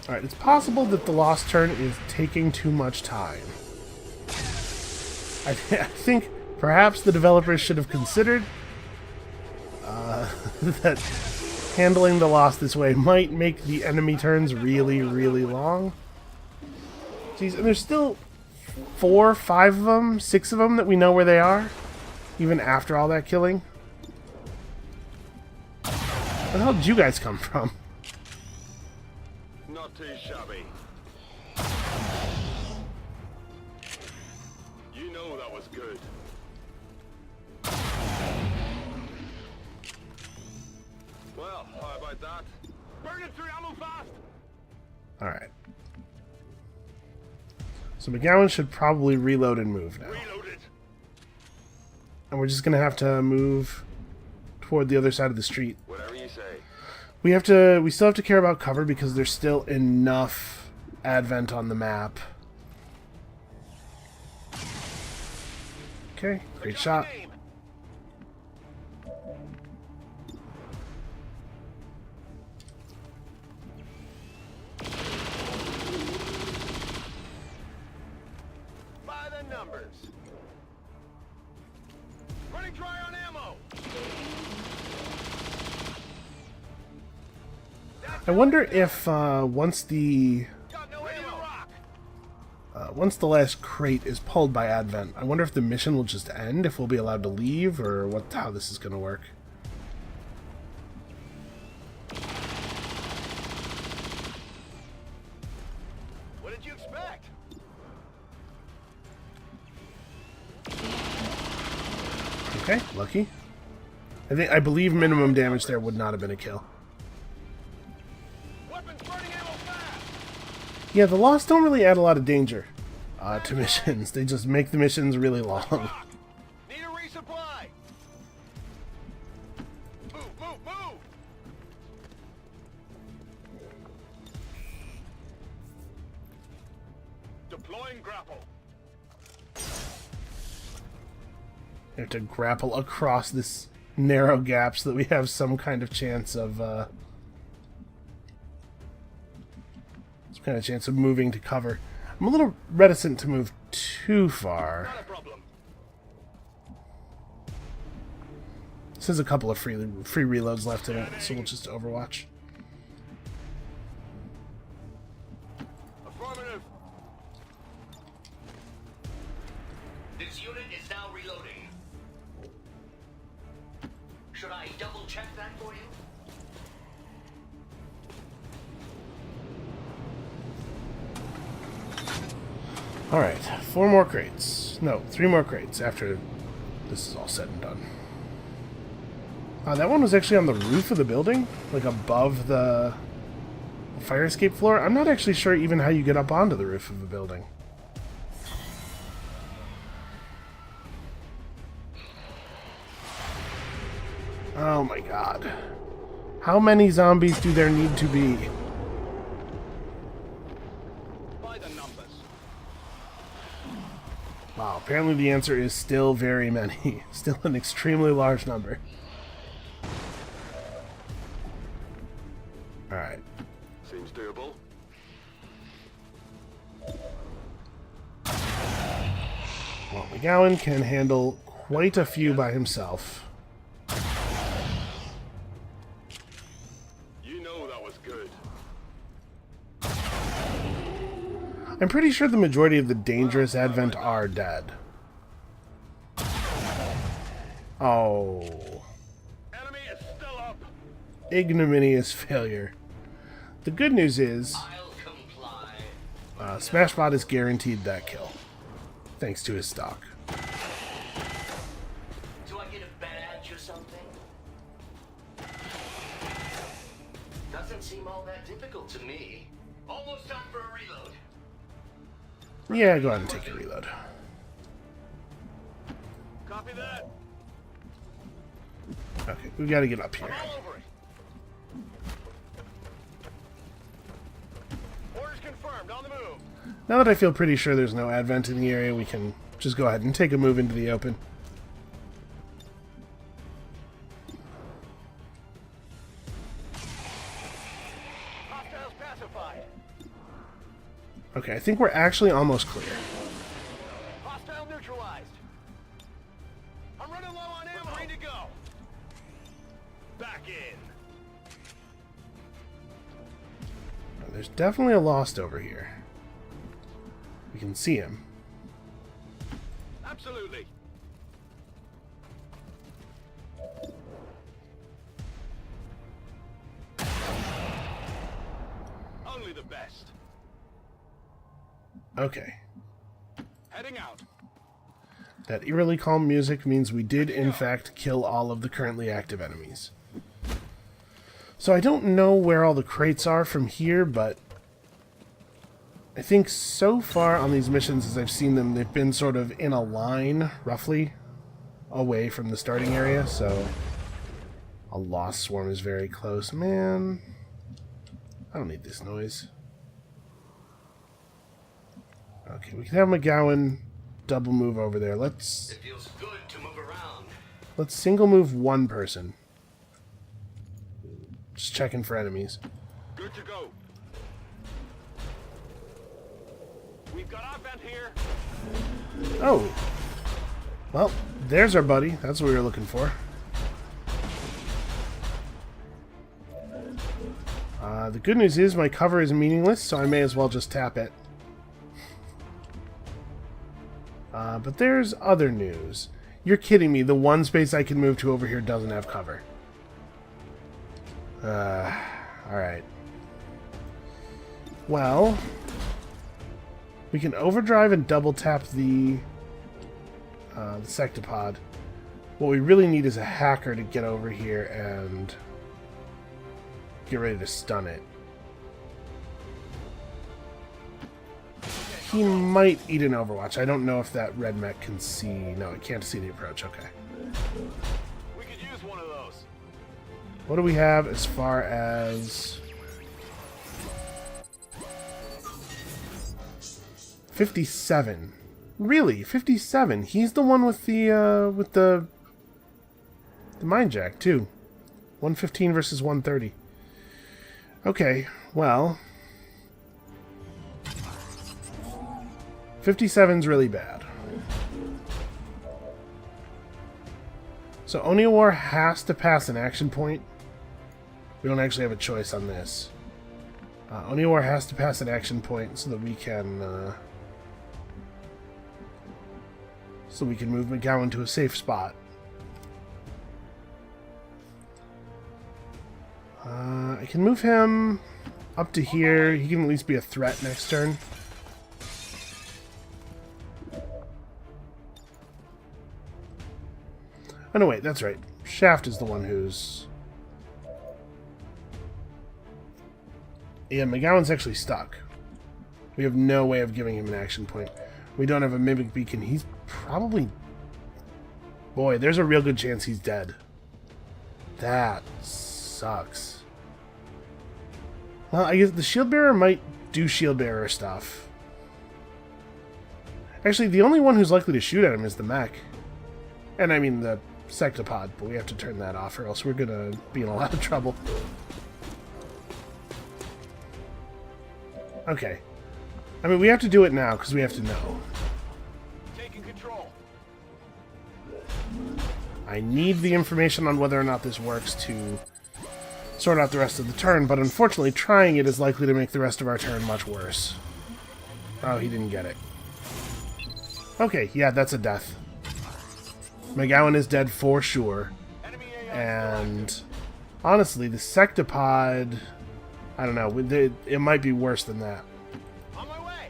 Alright, it's possible that the Lost Turn is taking too much time. I think perhaps the developers should have considered that handling the Lost this way might make the enemy turns really, really long. Jeez, and there's still 4, 5 of them, 6 of them that we know where they are, even after all that killing. Where the hell did you guys come from? Not too shabby. You know that was good. Well, how about that? Burn it through ammo fast! Alright. So McGowan should probably reload and move now. Reload it! And we're just gonna have to move toward the other side of the street. Whatever you say. We still have to care about cover because there's still enough Advent on the map. Okay, great shot. By the numbers. Running dry on ammo. I wonder if once the Got no ammo. once the last crate is pulled by Advent, I wonder if the mission will just end, if we'll be allowed to leave, or how this is going to work. What did you expect? Okay, lucky. I believe minimum damage there would not have been a kill. Weapons burning ammo fast. Yeah, the Lost don't really add a lot of danger to missions. They just make the missions really long. Need a resupply. Move, move, move. Deploying grapple. We have to grapple across this narrow gap so that we have some kind of chance of moving to cover. I'm a little reticent to move too far. Not a problem. This has a couple of free reloads left in it, so we'll just Overwatch. Should I double check that for you? Alright, 4 more crates. No, 3 more crates after this is all said and done. That one was actually on the roof of the building, like above the fire escape floor. I'm not actually sure even how you get up onto the roof of a building. Oh my god. How many zombies do there need to be? By the numbers. Wow, apparently the answer is still very many. Still an extremely large number. Alright. Seems doable. Well, McGowan can handle quite a few by himself. You know that was good. I'm pretty sure the majority of the dangerous Advent are dead. Oh. Enemy is still up. Ignominious failure. The good news is, I'll comply. Smashbot is guaranteed that kill. Thanks to his stock. Do I get a badge or something? Doesn't seem all that difficult to me. Almost time for a reload. Yeah, go ahead and take your reload. Copy that. Okay, we gotta get up here. All over it. Orders confirmed. On the move. Now that I feel pretty sure there's no Advent in the area, we can just go ahead and take a move into the open. Hostiles pacified. Okay, I think we're actually almost clear. Hostile neutralized. I'm running low on ammo. Ready to go. Back in. There's definitely a Lost over here. We can see him. Absolutely. Only the best. Okay. Heading out. That eerily calm music means we did, in fact, kill all of the currently active enemies. So I don't know where all the crates are from here, but I think so far on these missions, as I've seen them, they've been sort of in a line, roughly, away from the starting area, so a Lost Swarm is very close. Man, I don't need this noise. Okay, we can have McGowan double move over there. Let's It feels good to move around. single move one person. Just checking for enemies. Good to go. We've got our vent here. Oh. Well, there's our buddy. That's what we were looking for. The good news is my cover is meaningless, so I may as well just tap it. But there's other news. You're kidding me. The one space I can move to over here doesn't have cover. Alright. Well, we can overdrive and double tap the sectopod. What we really need is a hacker to get over here and get ready to stun it. He might eat an Overwatch. I don't know if that red mech can see. No, it can't see the approach. Okay. We could use one of those. What do we have as far as 57? Really? 57? He's the one with the mine jack too. 115 versus 130. Okay, well, 57's really bad. So Oniwar has to pass an action point. We don't actually have a choice on this. Oniwar has to pass an action point so that we can move McGowan to a safe spot. I can move him up to here. He can at least be a threat next turn. Oh no, wait, that's right. Shaft is the one who's... Yeah, McGowan's actually stuck. We have no way of giving him an action point. We don't have a Mimic Beacon. He's probably... Boy, there's a real good chance he's dead. That sucks. Well, I guess the Shield Bearer might do Shield Bearer stuff. Actually, the only one who's likely to shoot at him is the mech. And I mean the Sectopod, but we have to turn that off or else we're gonna be in a lot of trouble. Okay. I mean, we have to do it now because we have to know. Taking control. I need the information on whether or not this works to sort out the rest of the turn, but unfortunately trying it is likely to make the rest of our turn much worse. Oh, he didn't get it. Okay, yeah, that's a death. McGowan is dead for sure. And honestly, the Sectopod... I don't know, it might be worse than that. On my way.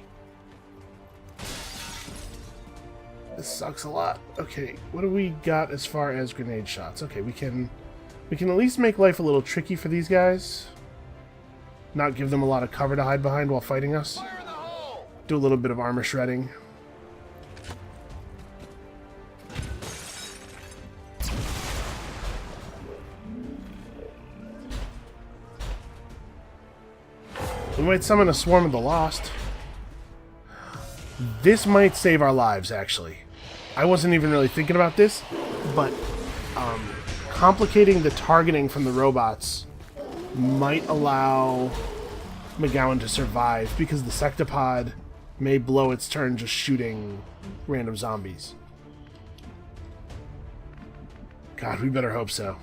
This sucks a lot. Okay, what do we got as far as grenade shots? Okay, we can at least make life a little tricky for these guys. Not give them a lot of cover to hide behind while fighting us. Fire in the hole. Do a little bit of armor shredding. We might summon a Swarm of the Lost. This might save our lives, actually. I wasn't even really thinking about this, but complicating the targeting from the robots might allow McGowan to survive, because the Sectopod may blow its turn just shooting random zombies. God, we better hope so.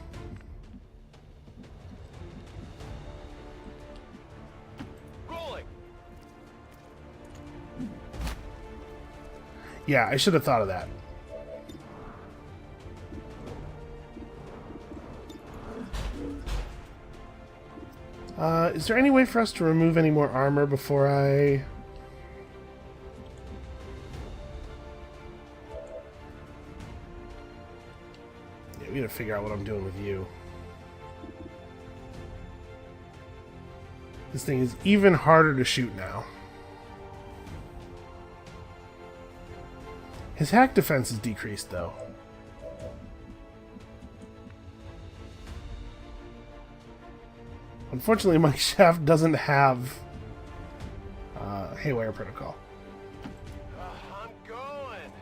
Yeah, I should have thought of that. Is there any way for us to remove any more armor before I... Yeah, we gotta figure out what I'm doing with you. This thing is even harder to shoot now. His hack defense is decreased, though. Unfortunately, my shaft doesn't have Haywire Protocol. I'm going.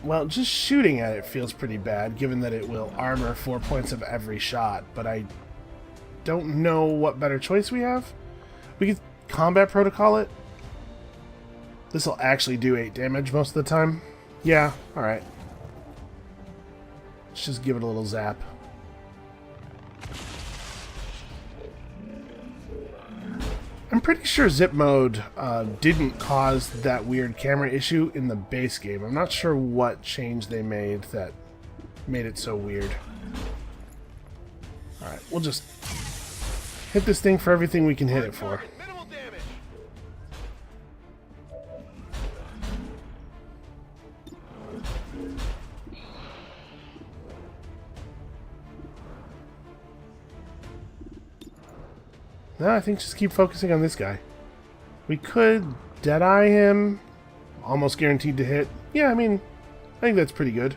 Well, just shooting at it feels pretty bad, given that it will armor 4 points of every shot, but I don't know what better choice we have. We could Combat Protocol it. This will actually do 8 damage most of the time. Yeah, alright. Let's just give it a little zap. I'm pretty sure zip mode didn't cause that weird camera issue in the base game. I'm not sure what change they made that made it so weird. Alright, we'll just hit this thing for everything we can hit it for. Minimal damage. No, I think just keep focusing on this guy. We could Deadeye him. Almost guaranteed to hit. Yeah, I mean, I think that's pretty good.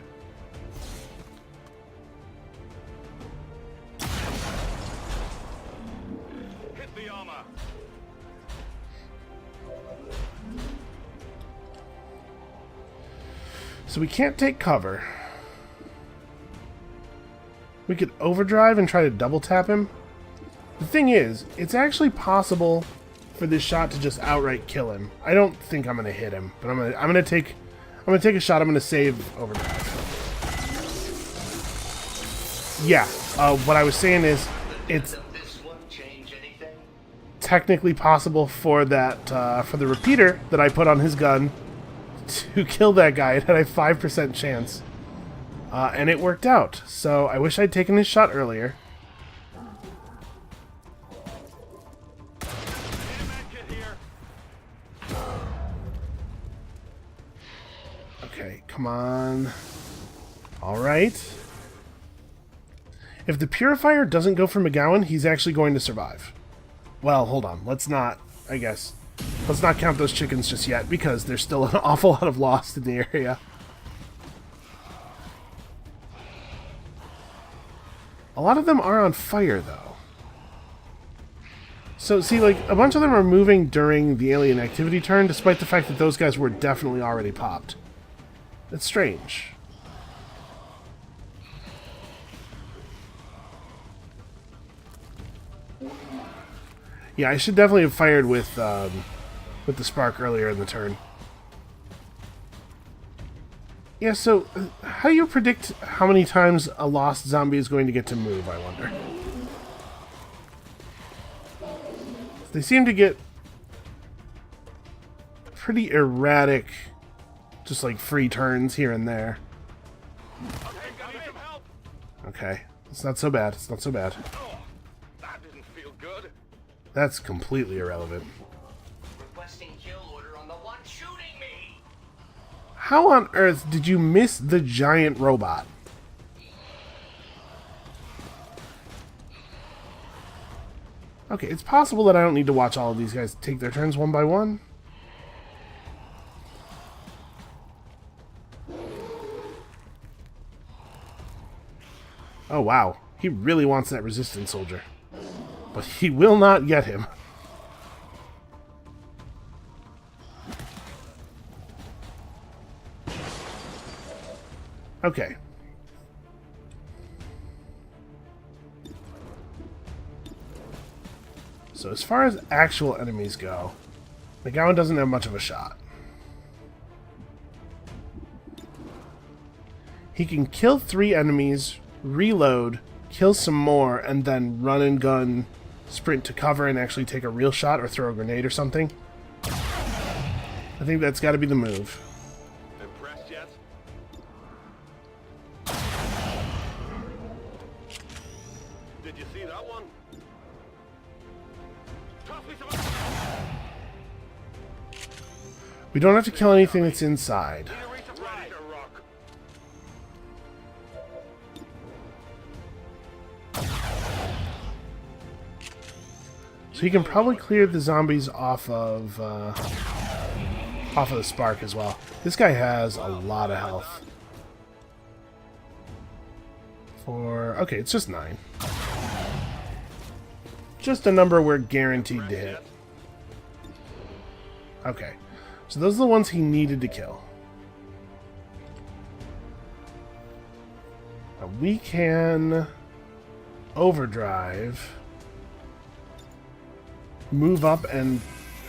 Hit the armor. So we can't take cover. We could overdrive and try to double tap him. The thing is, it's actually possible for this shot to just outright kill him. I don't think I'm gonna hit him, but I'm gonna take a shot. I'm gonna save overdrive. Yeah. What I was saying is, it's technically possible for that for the repeater that I put on his gun to kill that guy. It had a 5% chance, and it worked out. So I wish I'd taken his shot earlier. Okay, come on. Alright. If the Purifier doesn't go for McGowan, he's actually going to survive. Well, hold on. Let's not, I guess. Let's not count those chickens just yet, because there's still an awful lot of Lost in the area. A lot of them are on fire, though. So, see, like, a bunch of them are moving during the alien activity turn, despite the fact that those guys were definitely already popped. It's strange. Yeah, I should definitely have fired with the spark earlier in the turn. Yeah, so how do you predict how many times a lost zombie is going to get to move, I wonder? They seem to get pretty erratic, just like free turns here and there. Okay, it's not so bad, it's not so bad. That didn't feel good. That's completely irrelevant. Requesting kill order on the one shooting me. How on earth did you miss the giant robot? Okay, it's possible that I don't need to watch all of these guys take their turns one by one. Oh wow, he really wants that resistance soldier. But he will not get him. Okay. So as far as actual enemies go, McGowan doesn't have much of a shot. He can kill 3 enemies, reload, kill some more, and then run and gun, sprint to cover and actually take a real shot or throw a grenade or something. I think that's got to be the move. Impressed yet? Did you see that one? Toss me some. We don't have to kill anything that's inside. Need a resupply to rock. So he can probably clear the zombies off of the spark as well. This guy has a lot of health. Okay, it's just 9. Just a number we're guaranteed to hit. Okay, so those are the ones he needed to kill. Now we can overdrive, move up and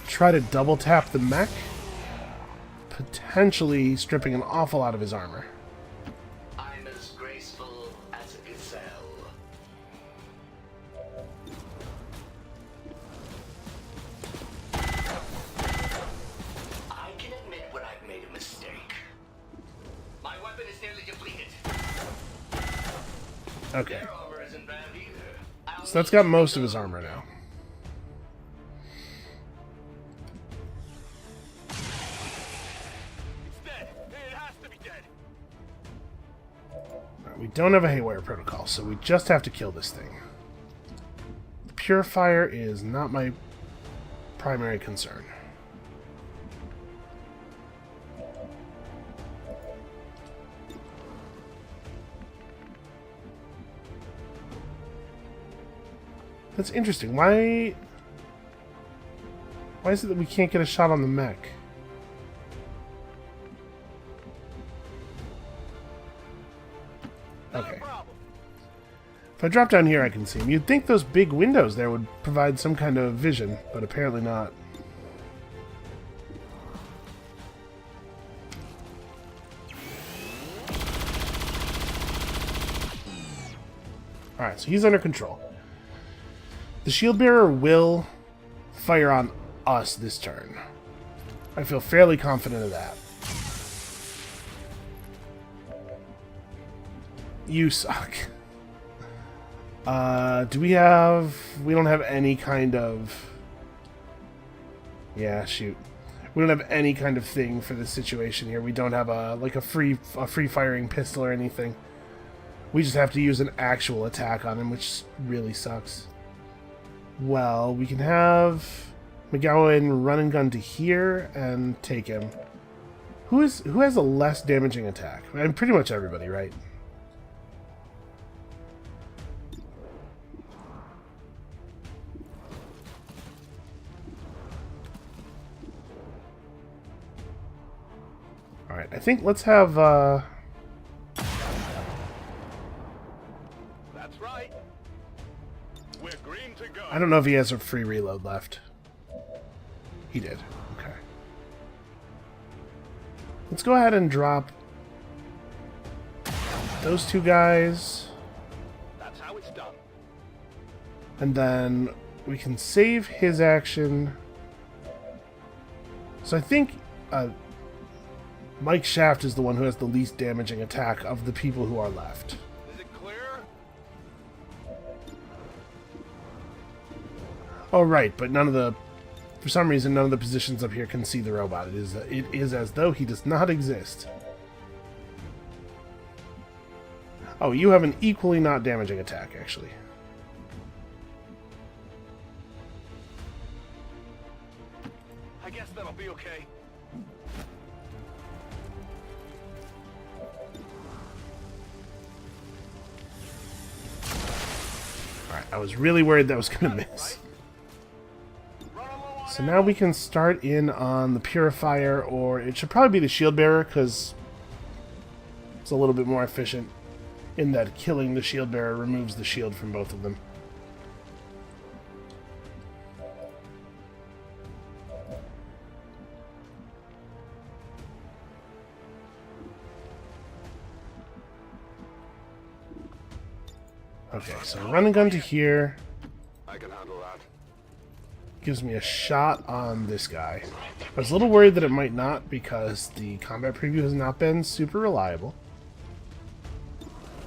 try to double tap the mech, potentially stripping an awful lot of his armor. I'm as graceful as a gazelle. I can admit when I've made a mistake. My weapon is nearly depleted. Okay, Their armor isn't bad either. so that's got most of his armor now. We don't have a haywire protocol, so we just have to kill this thing. The Purifier is not my primary concern. That's interesting. Why is it that we can't get a shot on the mech? Okay. If I drop down here, I can see him. You'd think those big windows there would provide some kind of vision, but apparently not. Alright, so he's under control. The shield bearer will fire on us this turn. I feel fairly confident of that. You suck. Do we have... We don't have any kind of... Yeah, shoot. We don't have any kind of thing for this situation here. We don't have a free firing pistol or anything. We just have to use an actual attack on him, which really sucks. Well, we can have McGowan run and gun to here and take him. Who has a less damaging attack? I mean, pretty much everybody, right? Alright, I think let's have, That's right. We're green to go. I don't know if he has a free reload left. He did. Okay. Let's go ahead and drop those two guys. That's how it's done. And then we can save his action. So I think Mike Shaft is the one who has the least damaging attack of the people who are left. Is it clear? Oh, right, but none of the... For some reason, none of the positions up here can see the robot. It is as though he does not exist. Oh, you have an equally not damaging attack, actually. I guess that'll be okay. Alright, I was really worried that was going to miss. So now we can start in on the Purifier, or it should probably be the Shield Bearer, because it's a little bit more efficient in that killing the Shield Bearer removes the shield from both of them. Okay, so run and gun to here. I can handle that. Gives me a shot on this guy. I was a little worried that it might not because the combat preview has not been super reliable.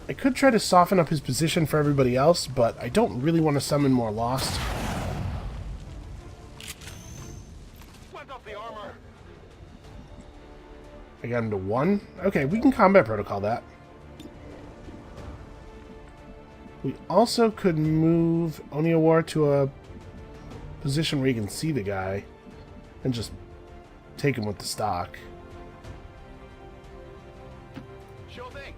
I could try to soften up his position for everybody else, but I don't really want to summon more Lost. Went off the armor. I got him to 1. Okay, we can combat protocol that. We also could move Oniawar to a position where you can see the guy and just take him with the stock. Sure thing.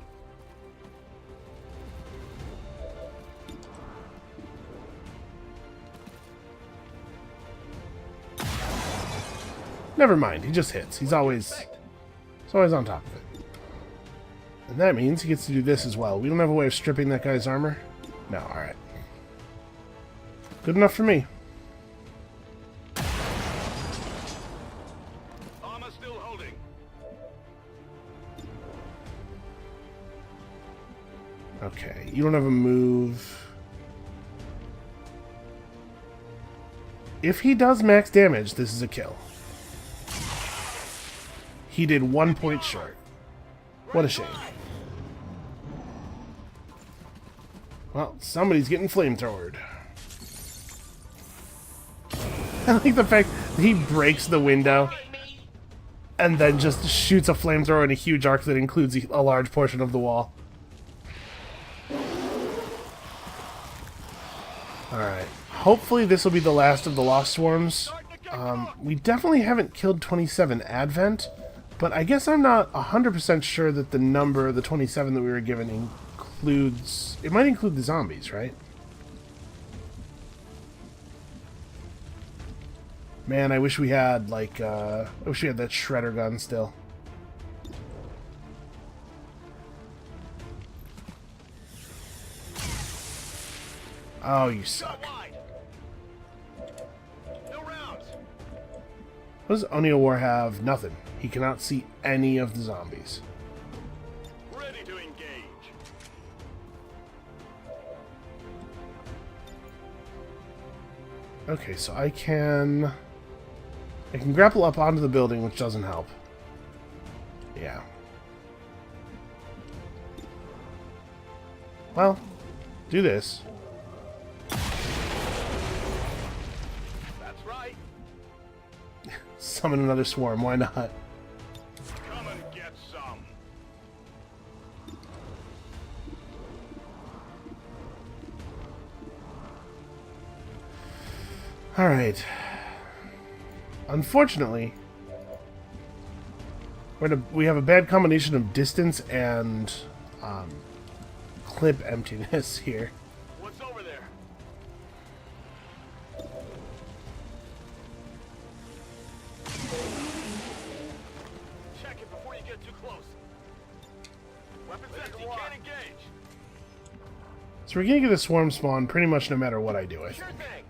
Never mind, he just hits. He's always on top of it. And that means he gets to do this as well. We don't have a way of stripping that guy's armor? No, alright. Good enough for me. Armor still holding. Okay, you don't have a move. If he does max damage, this is a kill. He did 1 point short. What a shame. Well, somebody's getting flamethrowered. I like the fact that he breaks the window and then just shoots a flamethrower in a huge arc that includes a large portion of the wall. Alright. Hopefully this will be the last of the Lost Swarms. We definitely haven't killed 27 Advent, but I guess I'm not 100% sure that the number, the 27 that we were given, includes... It might include the zombies, right? Man, I wish we had, like, I wish we had that shredder gun still. Oh, you suck. No rounds. What does Oniawar have? Nothing. He cannot see any of the zombies. Ready to engage. Okay, so I can grapple up onto the building, which doesn't help. Yeah. Well, do this. That's right. summon another swarm. Why not? Come and get some. Alright. Unfortunately, we have a bad combination of distance and clip emptiness here. What's over there? Check it before you get too close. Weapons empty, can't engage. So we're gonna get a swarm spawn pretty much no matter what I do, I Sure think. thing.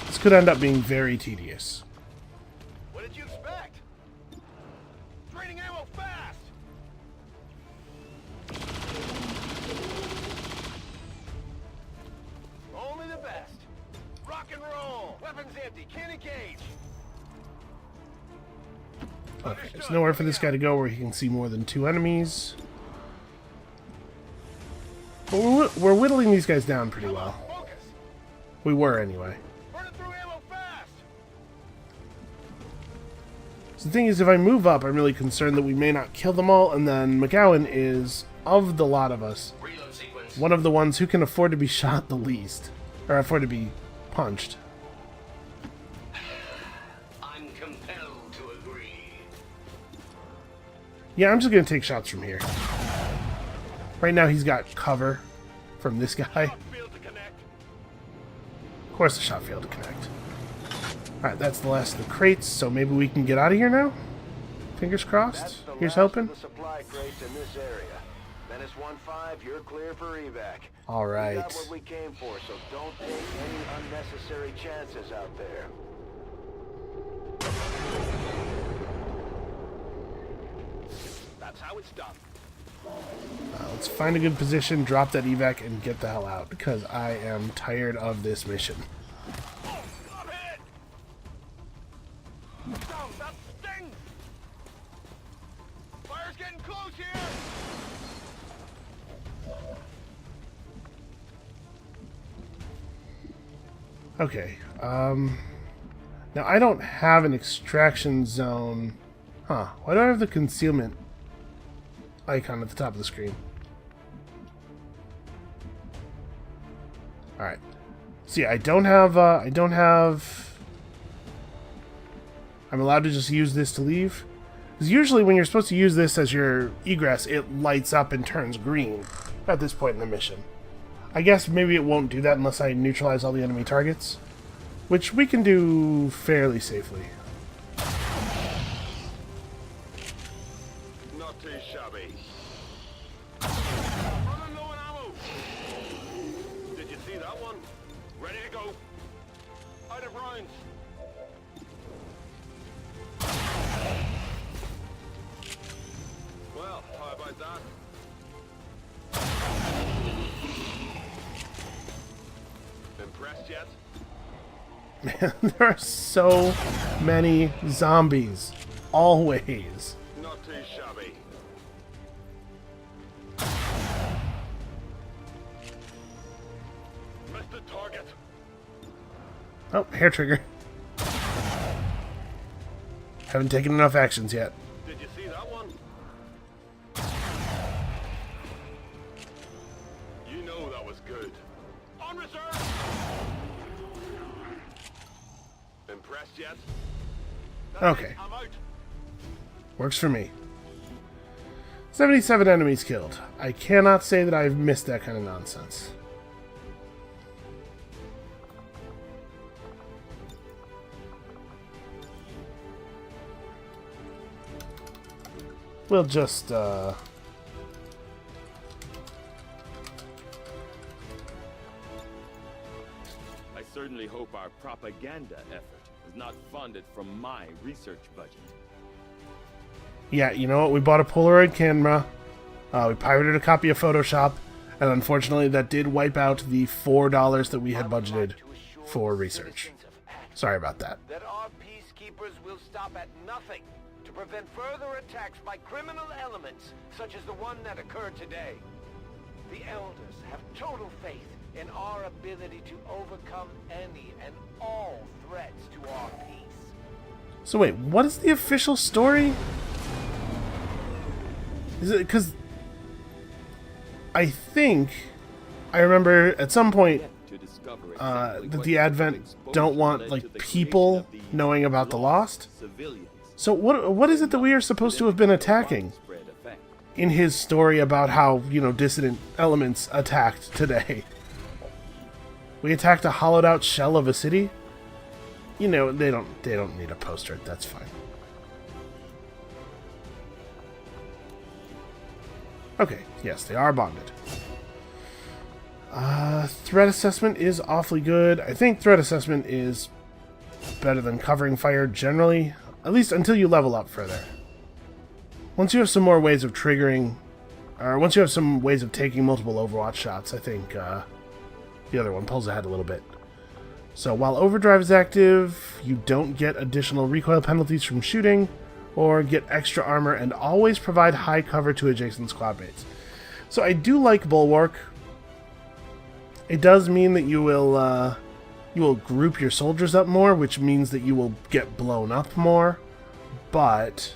This could end up being very tedious. What did you expect? Draining ammo fast. Only the best. Rock and roll. Weapons empty, can't engage. Okay, there's nowhere for this guy to go where he can see more than 2 enemies. But we're whittling these guys down pretty well. Focus. We were, anyway. Burn it through ammo fast. So the thing is, if I move up, I'm really concerned that we may not kill them all, and then McGowan is, of the lot of us, Reload sequence. one of the ones who can afford to be shot the least. Or afford to be punched. I'm compelled to agree. Yeah, I'm just going to take shots from here. Right now he's got cover from this guy. Field to connect. Of course the shot failed to connect. Alright, that's the last of the crates, so maybe we can get out of here now? Fingers That's crossed. the Here's last hoping. of the supply crates in this area. Menace 1-5, you're clear for evac. We Alright. got what we came for, so don't take any unnecessary chances out there. That's how it's done. Let's find a good position, drop that evac, and get the hell out, because I am tired of this mission. Oh, I'm hit. Down, that stings. Fire's getting close here. Okay, now I don't have an extraction zone. Huh, why do I have the concealment icon at the top of the screen? Alright. See, I don't have, I'm allowed to just use this to leave? Because usually when you're supposed to use this as your egress, it lights up and turns green at this point in the mission. I guess maybe it won't do that unless I neutralize all the enemy targets, which we can do fairly safely. Not too shabby. Running low on ammo. Did you see that one? Ready to go. Out of rounds. Well, how about that? Impressed yet? Man, there are so many zombies. Always. Not too shabby. Missed the target. Oh, hair trigger. Haven't taken enough actions yet. Did you see that one? You know that was good. On reserve! Impressed yet? That's Okay. it, I'm out. Works for me. 77 enemies killed. I cannot say that I've missed that kind of nonsense. We'll just, I certainly hope our propaganda effort is not funded from my research budget. Yeah, you know what? We bought a Polaroid camera. We pirated a copy of Photoshop. And unfortunately, that did wipe out the $4 that we had budgeted for research. Sorry about that. That our peacekeepers will stop at nothing to prevent further attacks by criminal elements such as the one that occurred today. The Elders have total faith in our ability to overcome any and all threats to our peace. So wait, what is the official story? Is it because I think I remember at some point that the Advent don't want like people knowing about the Lost. So what is it that we are supposed to have been attacking in his story about how, you know, dissident elements attacked today? We attacked a hollowed out shell of a city? You know, they don't need a poster, that's fine. Okay, yes, they are bonded. Threat assessment is awfully good. I think threat assessment is better than covering fire generally, at least until you level up further. Once you have some more ways of triggering, or once you have some ways of taking multiple Overwatch shots, I think the other one pulls ahead a little bit. So while Overdrive is active, you don't get additional recoil penalties from shooting, or get extra armor, and always provide high cover to adjacent squad mates. So I do like Bulwark. It does mean that you will group your soldiers up more, which means that you will get blown up more. But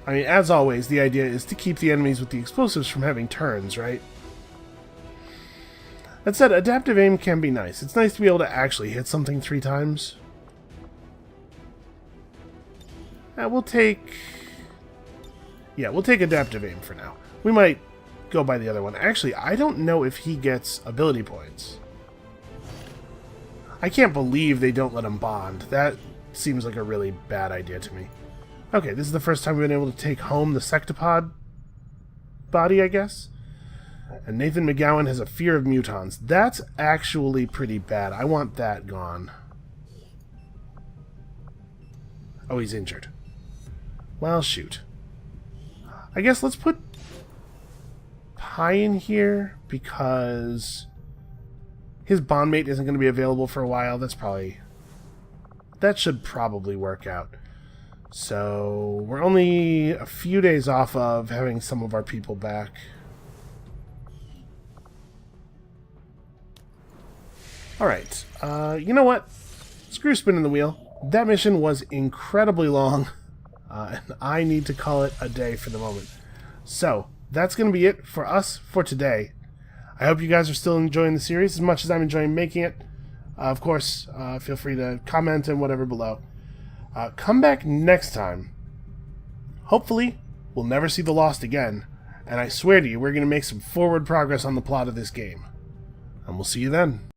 I mean, as always, the idea is to keep the enemies with the explosives from having turns, right? That said, adaptive aim can be nice. It's nice to be able to actually hit something 3 times. We'll take adaptive aim for now. We might go by the other one. Actually, I don't know if he gets ability points. I can't believe they don't let him bond. That seems like a really bad idea to me. Okay, this is the first time we've been able to take home the Sectopod body, I guess. And Nathan McGowan has a fear of mutons. That's actually pretty bad. I want that gone. Oh, he's injured. Well, shoot. I guess let's put Pi in here because his bondmate isn't going to be available for a while. That should probably work out. So we're only a few days off of having some of our people back. Alright, you know what? Screw spinning the wheel. That mission was incredibly long, and I need to call it a day for the moment. So, that's going to be it for us for today. I hope you guys are still enjoying the series as much as I'm enjoying making it. Of course, feel free to comment and whatever below. Come back next time. Hopefully, we'll never see the Lost again, and I swear to you, we're going to make some forward progress on the plot of this game. And we'll see you then.